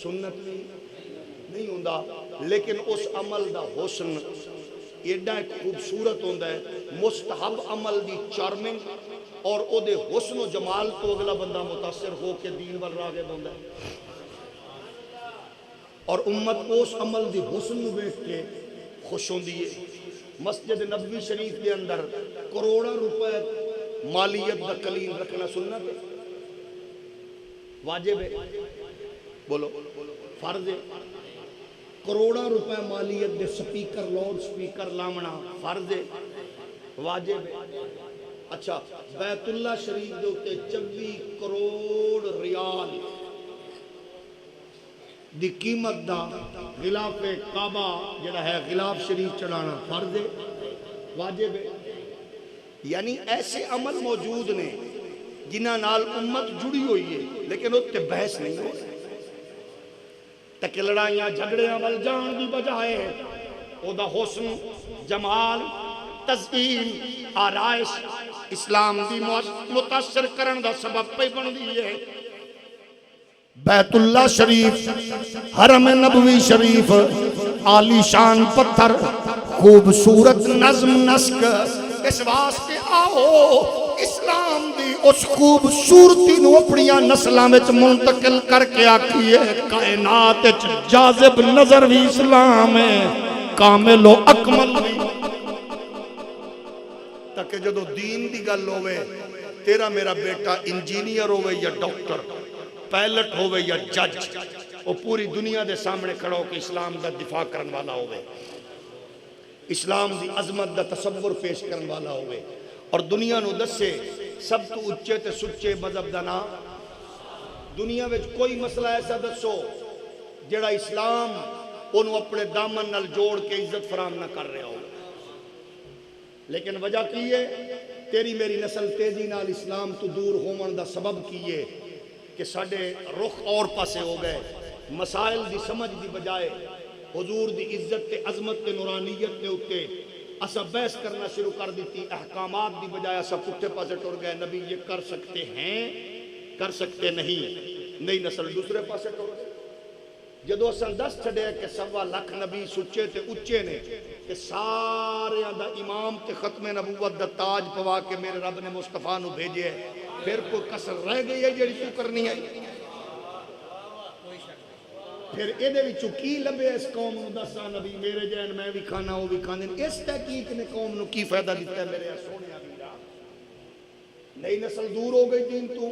سنت بھی نہیں ہوتا، لیکن اس عمل دا حسن ایڈا خوبصورت ہوتا ہے، مستحب عمل دی چارمنگ اور او دے حسن و جمال تو اگلا بندہ متاثر ہو کے دین وال راغب ہوتا ہے، اور امت اس عمل دی حسن نو دیکھ کے خوش ہوندی ہے۔ مسجد نبوی شریف کے اندر کروڑا روپے مالیت دا کلیم رکھنا سنت ہے، واجب ہے، بولو فرض ہے، کروڑا روپے مالیت دے سپیکر لاؤڈ سپیکر لامنا فرض ہے، واجب ہے۔ اچھا بیت اللہ شریف دے اوتے 24 کروڑ ریال دی قیمت دا غلاف کعبہ جڑا ہے غلاف شریف چڑھانا فرض ہے، واجب ہے۔ یعنی ایسے عمل موجود نے جنہ نال امت جڑی ہوئی ہے لیکن اس تے بحث نہیں ہو تک لڑائیاں جھگڑیاں وال جان دی بجائے او دا حسن جمال تزئین آرائش اسلام دی متاثر کرن دا سبب پہ بن دی ہے بیت اللہ شریف حرم نبوی شریف عالی شان پتھر خوبصورت نظم نسق اس واسطے آؤ اسلام دی اس خوبصورتی نو اپنیاں نسلاں وچ منتقل کر کے آکھیے کائنات وچ جاذب نظر بھی اسلام ہے کامل و اکمل بھی تاکہ جدو دین دی گل ہوئے تیرا میرا بیٹا انجینئر ہوئے یا ڈاکٹر پائلٹ ہوئے یا جج وہ پوری دنیا دے سامنے کھڑا ہو کہ اسلام دا دفاع کرن والا ہوئے اسلام دی عظمت دا تصور پیش کرن والا ہوئے اور دنیا نو دسے سب تو اچھے تے سچے مذہب دا نام دنیا وچ کوئی مسئلہ ایسا دسو جڑا اسلام انہوں اپنے دامن نال جوڑ کے عزت فرام نہ کر رہا ہو لیکن وجہ کی ہے تیری میری نسل تیزی نال اسلام تو دور ہومن دا سبب کی ہے کہ ساڑھے رخ اور پاسے ہو گئے مسائل دی سمجھ دی بجائے حضور دی عزت تے عظمت تے نورانیت تے اتے اسا بحث کرنا شروع کر دیتی احکامات دی بجائے اسا پٹھے پاسے ٹر گئے نبی یہ کر سکتے ہیں کر سکتے نہیں نئی نسل دوسرے پاسے ٹر گئے جدو اسا دس چھڑے کہ 1.25 لاکھ نبی سچے تے اچے نے کہ سارے دا امام تے ختم نبوت دا تاج پوا کے میرے رب نے مصطفیٰ نو بھیجے پھر کوئی کسر رہ گئی ہے جڑی تو کرنی ہے پھر ایدے بھی چکی لبے اس قوم نو دسا نبی میرے جین میں بھی کھانا وہ بھی کھانے اس تحقیق نے قوم نو کی فائدہ دیتا ہے میرے سونے ابیرا نئی نسل دور ہو گئی دین تو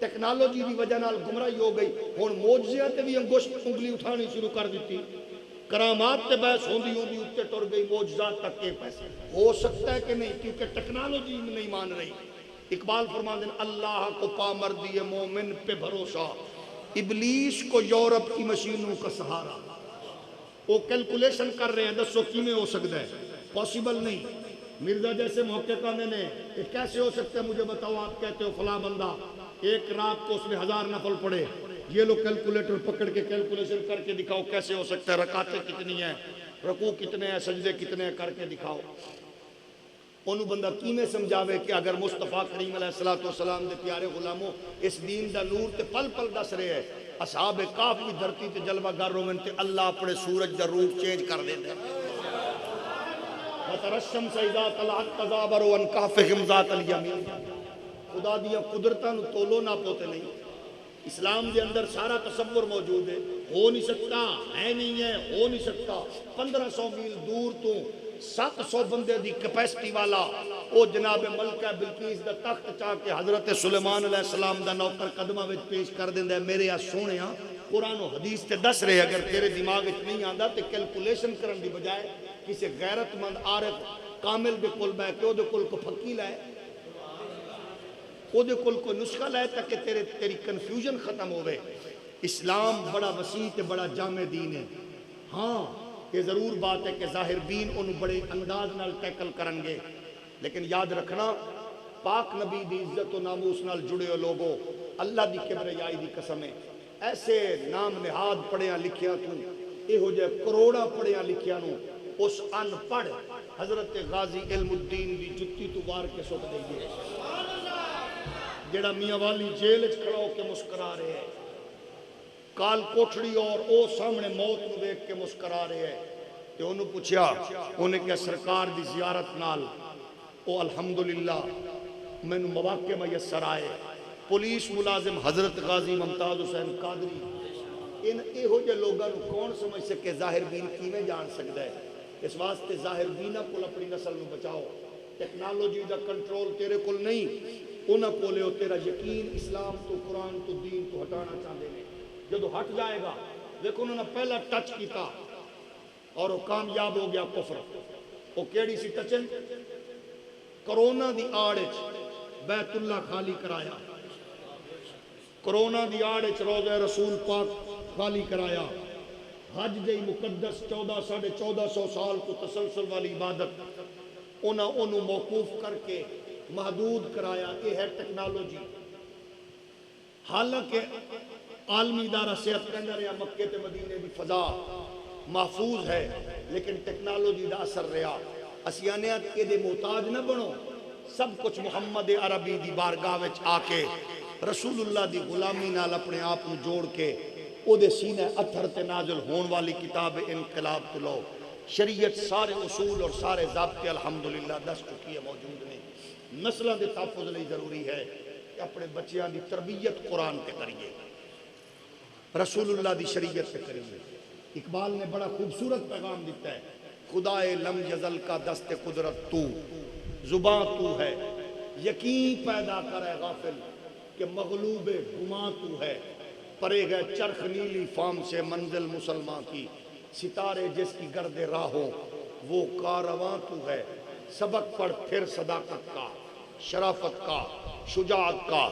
ٹیکنالوجی دی وجہ نال گمراہی ہو گئی ہن معجزات تے بھی انگشت انگلی اٹھانی شروع کر دیتی کرامات تے بحث ہوندی ہوندی اتے ٹر گئی معجزات تک کے پیسے ہو سکتا ہے کہ نہیں کیونکہ ٹیکنالوجی نہیں مان رہی اقبال فرماندے اللہ کو پا مردی مومن پہ بھروسہ ابلیس کو یورپ کی مشینوں کا سہارا وہ کیلکولیشن کر رہے ہیں دسو کیویں ہو سکتا ہے پاسیبل نہیں مرزا جیسے محقق نے کہ کیسے ہو سکتا ہے مجھے بتاؤ آپ کہتے ہو فلاں بندہ ایک رات کو اس میں 1000 نفل پڑے یہ لوگ کیلکولیٹر پکڑ کے کیلکولیشن کر کے دکھاؤ کیسے ہو سکتا ہے رکعتیں کتنی ہیں رکوع کتنے ہیں سجدے کتنے ہیں کر کے دکھاؤ انہوں بندہ کیمیں سمجھاوے کہ اگر مصطفیٰ کریم علیہ السلام دے پیارے غلاموں اس دین دا نور تے پل پل دس رہے ہیں اصحاب کاف کی دھرتی تے جلوہ گر رومن تے اللہ اپنے سورج دا روپ چینج کر دیتے ہیں وَتَرَشَّمْ سَيْدَاتَ الْعَقْتَذَابَرُ وَنْ كَافِهِمْ ذَاتَ الْيَمِينَ خدا دیا قدرتاں تولو نہ پوتے نہیں اسلام دے اندر سارا تصور موجود ہے ہو نہیں سکتا ہے نہیں ہے ہو نہیں سکتا 1500 میل دور تو 700 بندے دی کیپیسٹی والا او جناب ملکہ بلقیس دا تخت چاہ کے حضرت سلیمان علیہ السلام دا نوکر قدمہ وچ پیش کر دیندے میرے آ سونیاں قرآن و حدیث تے دس رہے اگر تیرے دماغ وچ نہیں آندا تے کیلکولیشن کرن دی بجائے کسی غیرت مند عارف کامل دے کول بیٹھ کے او دے کول کو پھکی لائے او دے کول کو نسخہ لائے تاکہ تیری کنفیوژن ختم ہوئے اسلام بڑا وسیع تے بڑا جامع دین ہے ہاں یہ ضرور بات ہے کہ ظاہر بین انہوں بڑے انداز نال ٹیکل کرنگے لیکن یاد رکھنا پاک نبی دی عزت و ناموس نال جڑے ہو لوگوں اللہ دی کبریائی دی قسمیں ایسے نام نہاد پڑھیاں لکھیاں تو اے ہو جائے کروڑا پڑھیاں لکھیاں نو اس ان پڑھ حضرت غازی علم الدین دی جتی تو وار کے سکھ دے گئے جڑا میاں والی جیل کھڑا ہو کے مسکرا رہے ہیں کال کوٹھڑی اور او سامنے موت نو دیکھ کے مسکرا رہے ہیں تو انہوں پوچھیا انہیں کیا سرکار دی زیارت نال او الحمدللہ میں نے مواقع میسر آئے پولیس ملازم حضرت غازی ممتاز حسین قادری ان اے ہو جے لوگاں نو کون سمجھ سکے ظاہر بین کیویں جان سکتا ہے اس واسطے ظاہر بینہ کول اپنی نسل نو بچاؤ ٹیکنالوجی دا کنٹرول تیرے کول نہیں انہاں کولے ہو تیرا یقین اسلام تو قرآن تو دین تو ہٹانا چاہتے ہیں جدو ہٹ جائے گا دیکھو انہوں نے پہلا ٹچ کیتا اور وہ کامیاب ہو گیا کفر وہ کیڑی سی ٹچن کرونا دی آڑچ بیت اللہ خالی کرایا کرونا دی آڑچ روضہ رسول پاک خالی کرایا حج دی مقدس 1400 سال کو تسلسل والی عبادت انہوں موقوف کر کے محدود کرایا، یہ ہے ٹیکنالوجی۔ حالانکہ عالمی ادارہ صحت کہندا رہا مکے تے مدینے دی فضا محفوظ ہے، لیکن ٹیکنالوجی دا اثر رہا۔ اسی آنے کہ دے محتاج نہ بنو، سب کچھ محمد عربی دی بارگاہ وچ آ کے رسول اللہ دی غلامی نال اپنے آپ کو جوڑ کے او دے سینہ اتھر تے نازل ہون والی کتاب انقلاب تو لو۔ شریعت سارے اصول اور سارے ضابطے الحمدللہ دس چکی ہے، موجود نے۔ نسلوں کے تحفظ لئی ضروری ہے کہ اپنے بچیاں دی تربیت قرآن کے کریے، رسول اللہ دی شریعت سے کریے۔ اقبال نے بڑا خوبصورت پیغام دیتا ہے، خدائے لم یزل کا دست قدرت تو، زباں تو ہے، یقین پیدا کرے غافل کہ مغلوب گماں تو ہے، پرے گئے چرخ نیلی فام سے منزل مسلمان کی، ستارے جس کی گرد راہوں وہ کارواں تو ہے، سبق پڑھ پھر صداقت کا، شرافت کا، شجاعت کا،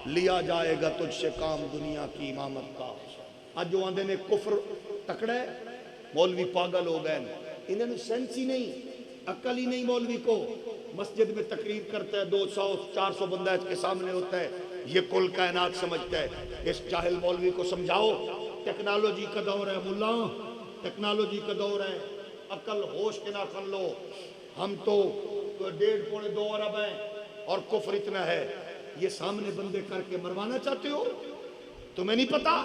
لیا جائے گا تجھ سے کام دنیا کی امامت کا۔ آج جو آندے نے کفر تکڑا ہے، مولوی پاگل ہو گئے، انہوں نے سینس ہی نہیں، عقل ہی نہیں مولوی کو۔ مسجد میں تقریر کرتا ہے، 200-400 بندہ اس کے سامنے ہوتا ہے، یہ کل کائنات سمجھتا ہے۔ اس جاہل مولوی کو سمجھاؤ ٹیکنالوجی کا دور ہے، ملا ٹیکنالوجی کا دور ہے، عقل ہوش کے نہ کر لو۔ ہم تو 1.5-2 ارب ہیں اور کفر اتنا ہے، یہ سامنے بندے کر کے مروانا چاہتے ہو؟ تمہیں نہیں پتا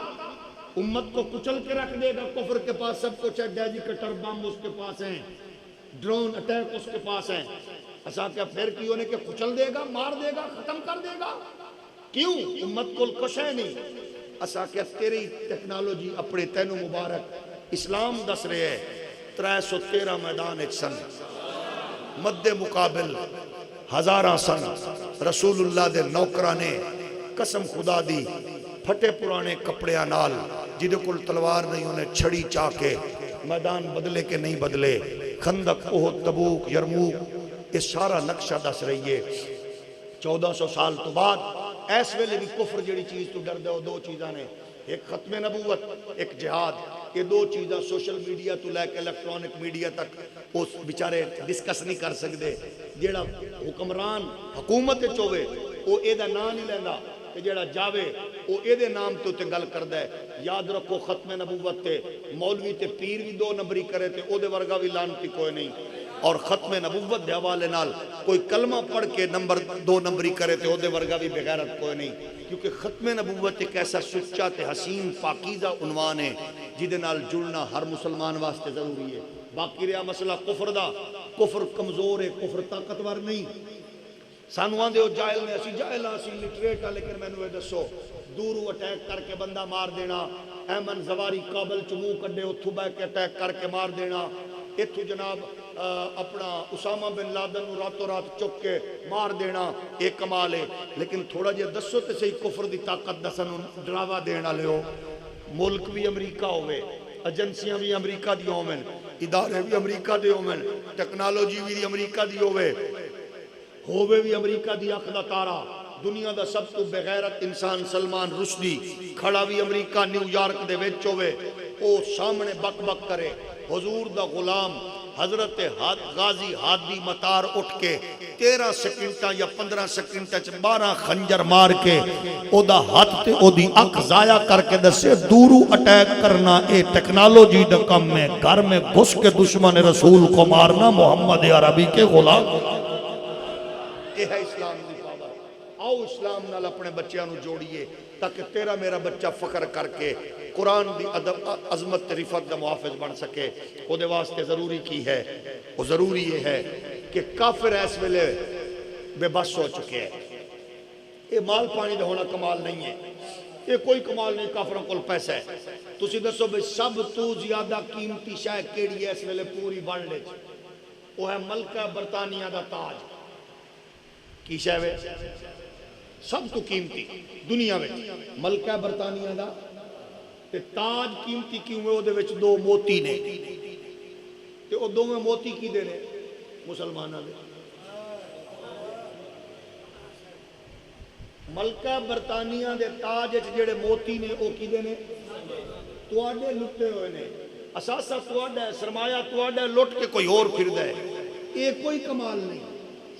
امت کو کچل کے رکھ دے گا۔ کفر کے پاس سب کچھ ہے، ڈیجی کٹر بم اس کے پاس ہیں، ڈرون اٹیک اس کے پاس ہیں، ایسا کیا پھر کی ہونے کے کچل دے گا، مار دے گا، ختم کر دے گا؟ کیوں؟ امت کو کچھ ہے نہیں۔ ایسا کیا تیری ٹیکنالوجی اپنے تینو مبارک اسلام دس رہے ہے، 313 میدان ایک سن مد مقابل ہزاراں سن، رسول اللہ دے نوکرانے قسم خدا دی پھٹے پرانے کپڑیاں نال، جدے کل تلوار نہیں انہیں چھڑی چاہ کے میدان بدلے کے نہیں بدلے، خندق، احد، تبوک، یرموک، یہ سارا نقشہ دس رہی ہے۔ 1400 سال تو بعد ایس ویلے بھی کفر جڑی چیز تو ڈر دے ہو، دو چیزاں نے، ایک ختم نبوت، ایک جہاد۔ یہ دو چیزاں سوشل میڈیا تو لے کے الیکٹرونک میڈیا تک اس بیچارے ڈسکس نہیں کر سکتے۔ جیڑا حکمران حکومت چوے وہ اے دا نام نہیں لینا، کہ جیڑا جاوے وہ اے دے نام تے تے گل کردا ہے۔ یاد رکھو ختم نبوت تے مولوی تے پیر بھی 2 نمبری کرے تے او دے ورگا بھی لانتی کوئی نہیں، اور ختم نبوت دے حوالے نال کوئی کلمہ پڑھ کے 2 نمبری کرے تے او دے ورگا بھی بغیرت کوئی نہیں، کیونکہ ختم نبوت ایک ایسا سچا تے حسین پاکیزہ عنوان ہے جدے نال جڑنا ہر مسلمان واسطے ضروری ہے۔ باقی رہا مسئلہ کفر دا، کفر کمزور ہے، کفر طاقتور نہیں۔ سانو آندے ہو جاہل نے، اسی جاہل اسی لٹریٹ ہاں، لیکن میں نے دسو دورو اٹیک کر کے بندہ مار دینا، ایمن زواری کابل چمو کڈے اتھو بہ کے اٹیک کر کے مار دینا، اتھو جناب اپنا اسامہ بن لادن نو راتوں رات چک کے مار دینا، ایک کمال ہے۔ لیکن تھوڑا جے دسو تے صحیح کفر دی طاقت دسن ڈراوا دینا لے ہو۔ ملک بھی امریکہ ہوئے، ایجنسیاں بھی امریکہ دی ہومن، ادارے بھی امریکہ دی ہومن، ٹیکنالوجی بھی امریکہ دی ہوئے بھی امریکہ دی اخ دا تارا، دنیا دا سب تو بغیرت انسان سلمان رشدی کھڑا بھی امریکہ نیو یارک دے وچ ہوئے، او سامنے بک بک کرے، حضور دا غلام حضرت غازی ہادی مطار اٹھ کے 13 سیکنڈ یا 15 سیکنڈ 12 خنجر مار کے او دا ہاتھ تے او دی اکھ ضائع کر کے دسے دورو اٹیک کرنا اے ٹیکنالوجی دا کم میں، گھر میں گھس کے دشمن رسول کو مارنا محمد عربی کے غلام۔ یہ ہے اسلام دی پاور۔ آؤ اسلام نال اپنے بچیاں نو جوڑیے تاکہ تیرا میرا بچہ فخر کر کے قرآن دی عظمت رفت دا محافظ بن سکے۔ وہ دے واسطے ضروری کی ہے، وہ ضروری یہ ہے کہ کافر ایس ویلے بے بس ہو چکے ہیں۔ یہ مال پانی دا ہونا کمال نہیں ہے، یہ کوئی کمال نہیں، کافروں کو پیسہ ہے۔ تسی دسو بھئی سب تو زیادہ قیمتی شے کیڑی ہے اس ویلے پوری ورلڈ وچ؟ وہ ہے ملکہ برطانیہ دا تاج۔ کی شے وے سب تو قیمتی دنیا میں ملکہ برطانیہ دا تے تاج قیمتی کیوں ہے؟ او دے وچ 2 موتی نے تے او 2 موتی کی دے نے مسلماناں دے۔ ملکہ برطانیہ دے تاج وچ جڑے موتی نے او کی دے نے؟ تواڈے لٹے ہوئے نے، اثاثہ تواڈا ہے، سرمایہ تواڈا ہے، لٹ کے کوئی اور پھردا ہے۔ یہ کوئی کمال نہیں،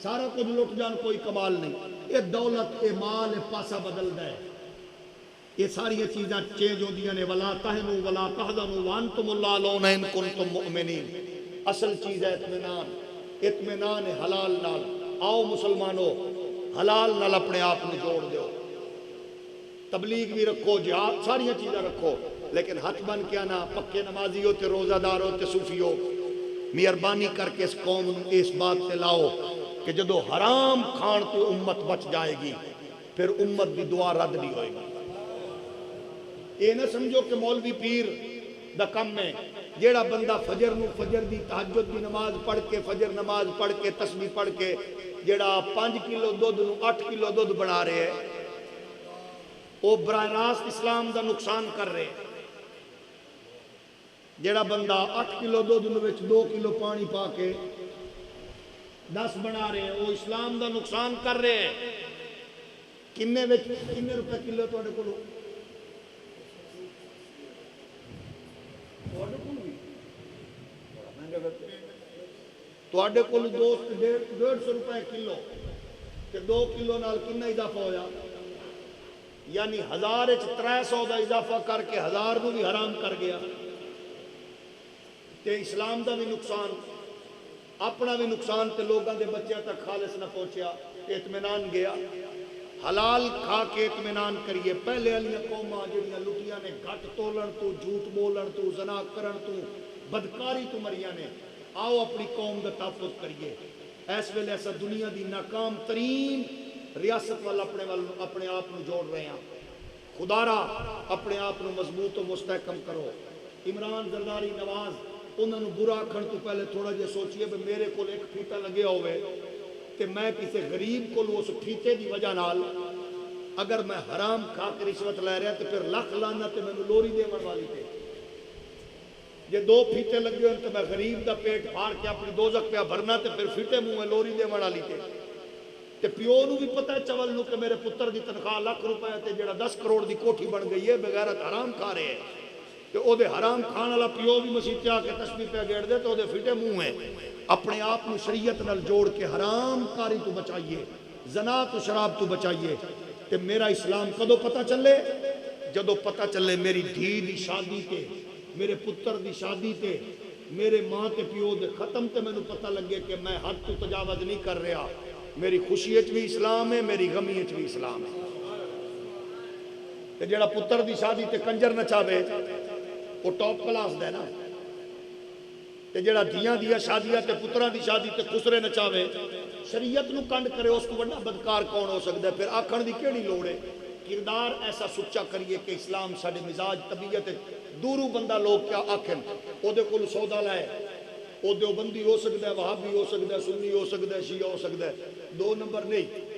سارا کچھ لٹ جان کوئی کمال نہیں، یہ دولت اے مال اے پاسا بدلدا ہے، یہ ساری چیزاں چینج ہوندیاں نے، ولا تہنوا ولا تحزنوا وانتم الاعلون ان کنتم مؤمنین۔ اصل چیز ہے اطمینان، اطمینان ہے حلال نال۔ آؤ مسلمانوں حلال نال اپنے آپ کو جوڑ دیو، تبلیغ بھی رکھو، جہاد ساری چیزاں رکھو، لیکن ہاتھ بن کے آنا پکے نمازی ہو تے روزہ دار ہو تے صوفی ہو، مہربانی کر کے اس قوم اس بات سے لاؤ کہ جدو حرام کھان تو امت بچ جائے گی، پھر امت دی دعا رد نہیں ہوئے گی۔ یہ نہ سمجھو کہ مولوی پیر دا کم ہے، جیڑا بندہ فجر دی تہجد دی نماز پڑھ کے، فجر نماز پڑھ کے، تسبیح پڑھ کے، جیڑا 5 کلو دودھ نو 8 کلو دودھ بنا رہے ہیں، وہ براہ راست اسلام دا نقصان کر رہے ہیں۔ جیڑا بندہ 8 کلو دودھ نو وچ 2 کلو پانی پا کے 10 بنا رہے ہیں، وہ اسلام دا نقصان کر رہے ہیں۔ کنے روپے کلو تواڈے کولوں؟ تواڈے کول 150 روپے کلو تے 2 کلو نال کنا اضافہ ہویا؟ یعنی 1000 وچ 300 دا اضافہ کر کے 1000 نو بھی حرام کر گیا، تے اسلام دا بھی نقصان، اپنا بھی نقصان، تے لوگاں دے بچیاں تک خالص نہ پہنچیا، تے اطمینان گیا۔ حلال کھا کے اطمینان کریے۔ پہلے والی قوماں جڑیاں لٹیاں نے گھٹ تولن تو، جھوٹ بولن تو، زنا کرن تو، بدکاری تو مریاں نے، آؤ اپنی قوم دا تحفظ کریے۔ اس ویلے ایسا دنیا دی ناکام ترین ریاست وال اپنے آپ کو جوڑ رہے ہیں۔ خدا را اپنے آپ کو مضبوط و مستحکم کرو۔ عمران زرداری نواز انہوں نے برا آکھن تو پہلے تھوڑا جے سوچئے کہ میرے کو ایک پھیٹا لگے ہوئے کہ میں کسی غریب کو اس پھیٹے دی وجہ نال اگر میں حرام کھا کے رشوت لے رہا تو پھر لکھ لانا تے میں لوری دیون والی تے، جے 2 پھیٹے لگے ہوئے تو میں غریب دا پیٹ پھاڑ کے اپنی دوزخ پہ بھرنا تے پھر پھیٹے منہ میں لوری دیون والی تے پیو نو بھی پتہ ہے چول نو کہ میرے پتر دی تنخواہ £1,00,000 تے جڑا 10 کروڑ دی کوٹھی بن گئی ہے، بغیرت حرام کھا رہے ہیں، تے او دے حرام کھان والا پیو بھی مسیح تے آ کے تسبیح پہ گیڑ دے تو او دے پھیٹے منہ ہے۔ اپنے آپ کو شریعت نال جوڑ کے حرام کاری تو بچائیے، زنا تو شراب تو بچائیے۔ تے میرا اسلام کدو پتہ چلے؟ جدو پتہ چلے میری دھی دی شادی تے، میرے پتر دی شادی تے، میرے ماں تے پیو دے ختم تے مینوں پتہ لگے کہ میں حد تو تجاوز نہیں کر رہا، میری خوشی وچ بھی اسلام ہے، میری غمی وچ بھی اسلام ہے۔ تے جڑا پتر دی شادی تے کنجر نچاوے وہ ٹاپ کلاس دے نا، تے جڑا دیاں دیا شادیاں تے پتراں دی شادی تے خسرے نچاوے، شریعت نو کنڈ کرے، اس کو بڑا بدکار کون ہو سکتا ہے؟ پھر آکھن دی کیڑی لوڑ ہے؟ کردار ایسا سچا کریے کہ اسلام ساڈے مزاج طبیعت دوروں بندہ لوگ کیا آکھن، او دے کول سودا لائے، او دیوبندی ہو سکتا ہے، وہابی ہو سکتا ہے، سنی ہو سکتا ہے، شیعہ ہو سکتا ہے، 2 نمبر نہیں۔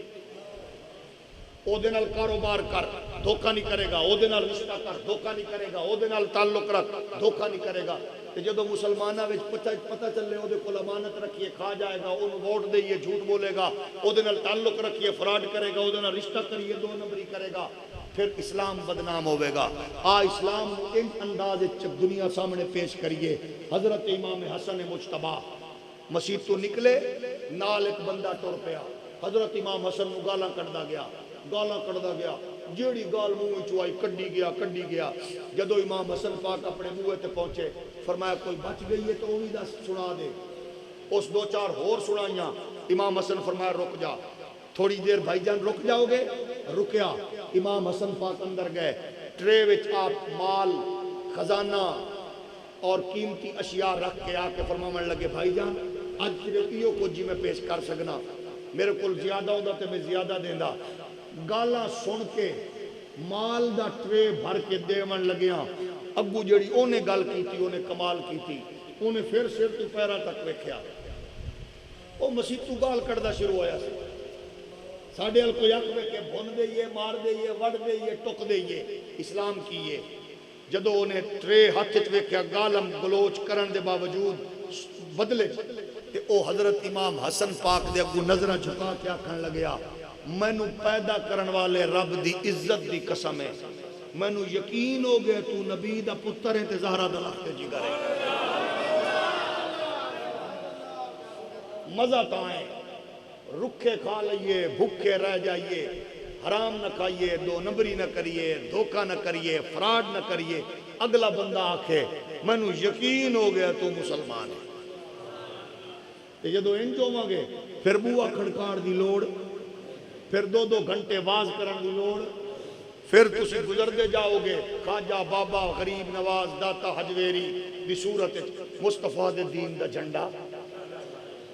او دے نال کاروبار کر، دھوکہ نہیں کرے گا، او دے نال رشتہ کر، دھوکہ نہیں کرے گا، او دے نال تعلق رکھ، دھوکہ نہیں کرے گا۔ تے جدو مسلمانہ وچ پتہ چلے او دے کول امانت رکھیے، کھا جائے گا، اونوں ووٹ دئیے، جھوٹ بولے گا، او دے نال تعلق رکھیے، فراڈ کرے گا، او دے نال رشتہ کریے، 2 نمبری کرے گا، پھر اسلام بدنام ہوئے گا۔ اسلام ان انداز دنیا سامنے پیش کریے۔ حضرت امام حسن مجتبی مسیح تو نکلے، نال ایک بندہ ٹر پیا، حضرت امام حسن نو گالاں کڈدا گیا، جیڑی گال منہ وچوں آئی کڈی گیا۔ جدو امام حسن پاک اپنے منہ تے پہنچے، فرمایا کوئی بچ گئی ہے تو وہ بھی دس سنا دے۔ اس 2-4 ہور سنائیاں۔ امام حسن فرمایا رک جا، تھوڑی دیر بھائی جان رک جاؤ گے؟ رکیا۔ امام حسن پاک اندر گئے، ٹرے وچ آپ مال، خزانہ اور قیمتی اشیاء رکھ کے آ کے فرماون لگے بھائی جان اج صرف ایو کچھ جی میں پیش کر سکنا، میرے کو زیادہ ہوندا تے میں زیادہ دیندا۔ گالاں سن کے مال دا ٹرے بھر کے دیون لگیاں، اگو جڑی اونے گل کیتی، اونے کمال کیتی، اونے پھر سر تو پیرا تک ویکھیا، او مسیح تو گال کڈدا شروع ہویا سی۔ ساڈے ال کوئی آکھے کہ بھن دئیے، مار دئیے، وڈ دئیے، ٹک دئیے، اسلام کیے۔ جدو انہیں ٹرے ہاتھ وچ ویکھیا، گالم گلوچ کرن دے باوجود بدلے، تے او حضرت امام حسن پاک دے اگوں نظراں جھکا کے آکھن لگیا مینوں پیدا کرن والے رب دی عزت دی قسم ہے، مینوں یقین ہو گیا تو نبی دا پتر ہے تے زہرا دا لخت جگر ہے۔ مزہ تاں ہے رکھے کھا لئیے، بھوکے رہ جائیے، حرام نہ کھائیے، دو نمبری نہ کریے، دھوکہ نہ کریے، فراڈ نہ کریے. اگلا بندہ آکھے میں نو یقین ہو گیا تو مسلمان ہے. تے جدو انج ہوواں گے پھر بوا کھڑکان دی لوڑ، پھر 2 گھنٹے واز کرن دی لوڑ، پھر تسی گزردے جاؤ گے خواجہ بابا غریب نواز داتا حجویری دی صورت مصطفیٰ دے دین دا جھنڈا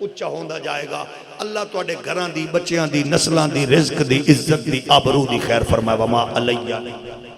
اچھا ہوندا جائے گا. اللہ تواڈے گھراں دی، بچیاں دی، نسلاں دی، رزق دی، عزت دی، آبرو دی خیر فرمائے. وما علیہ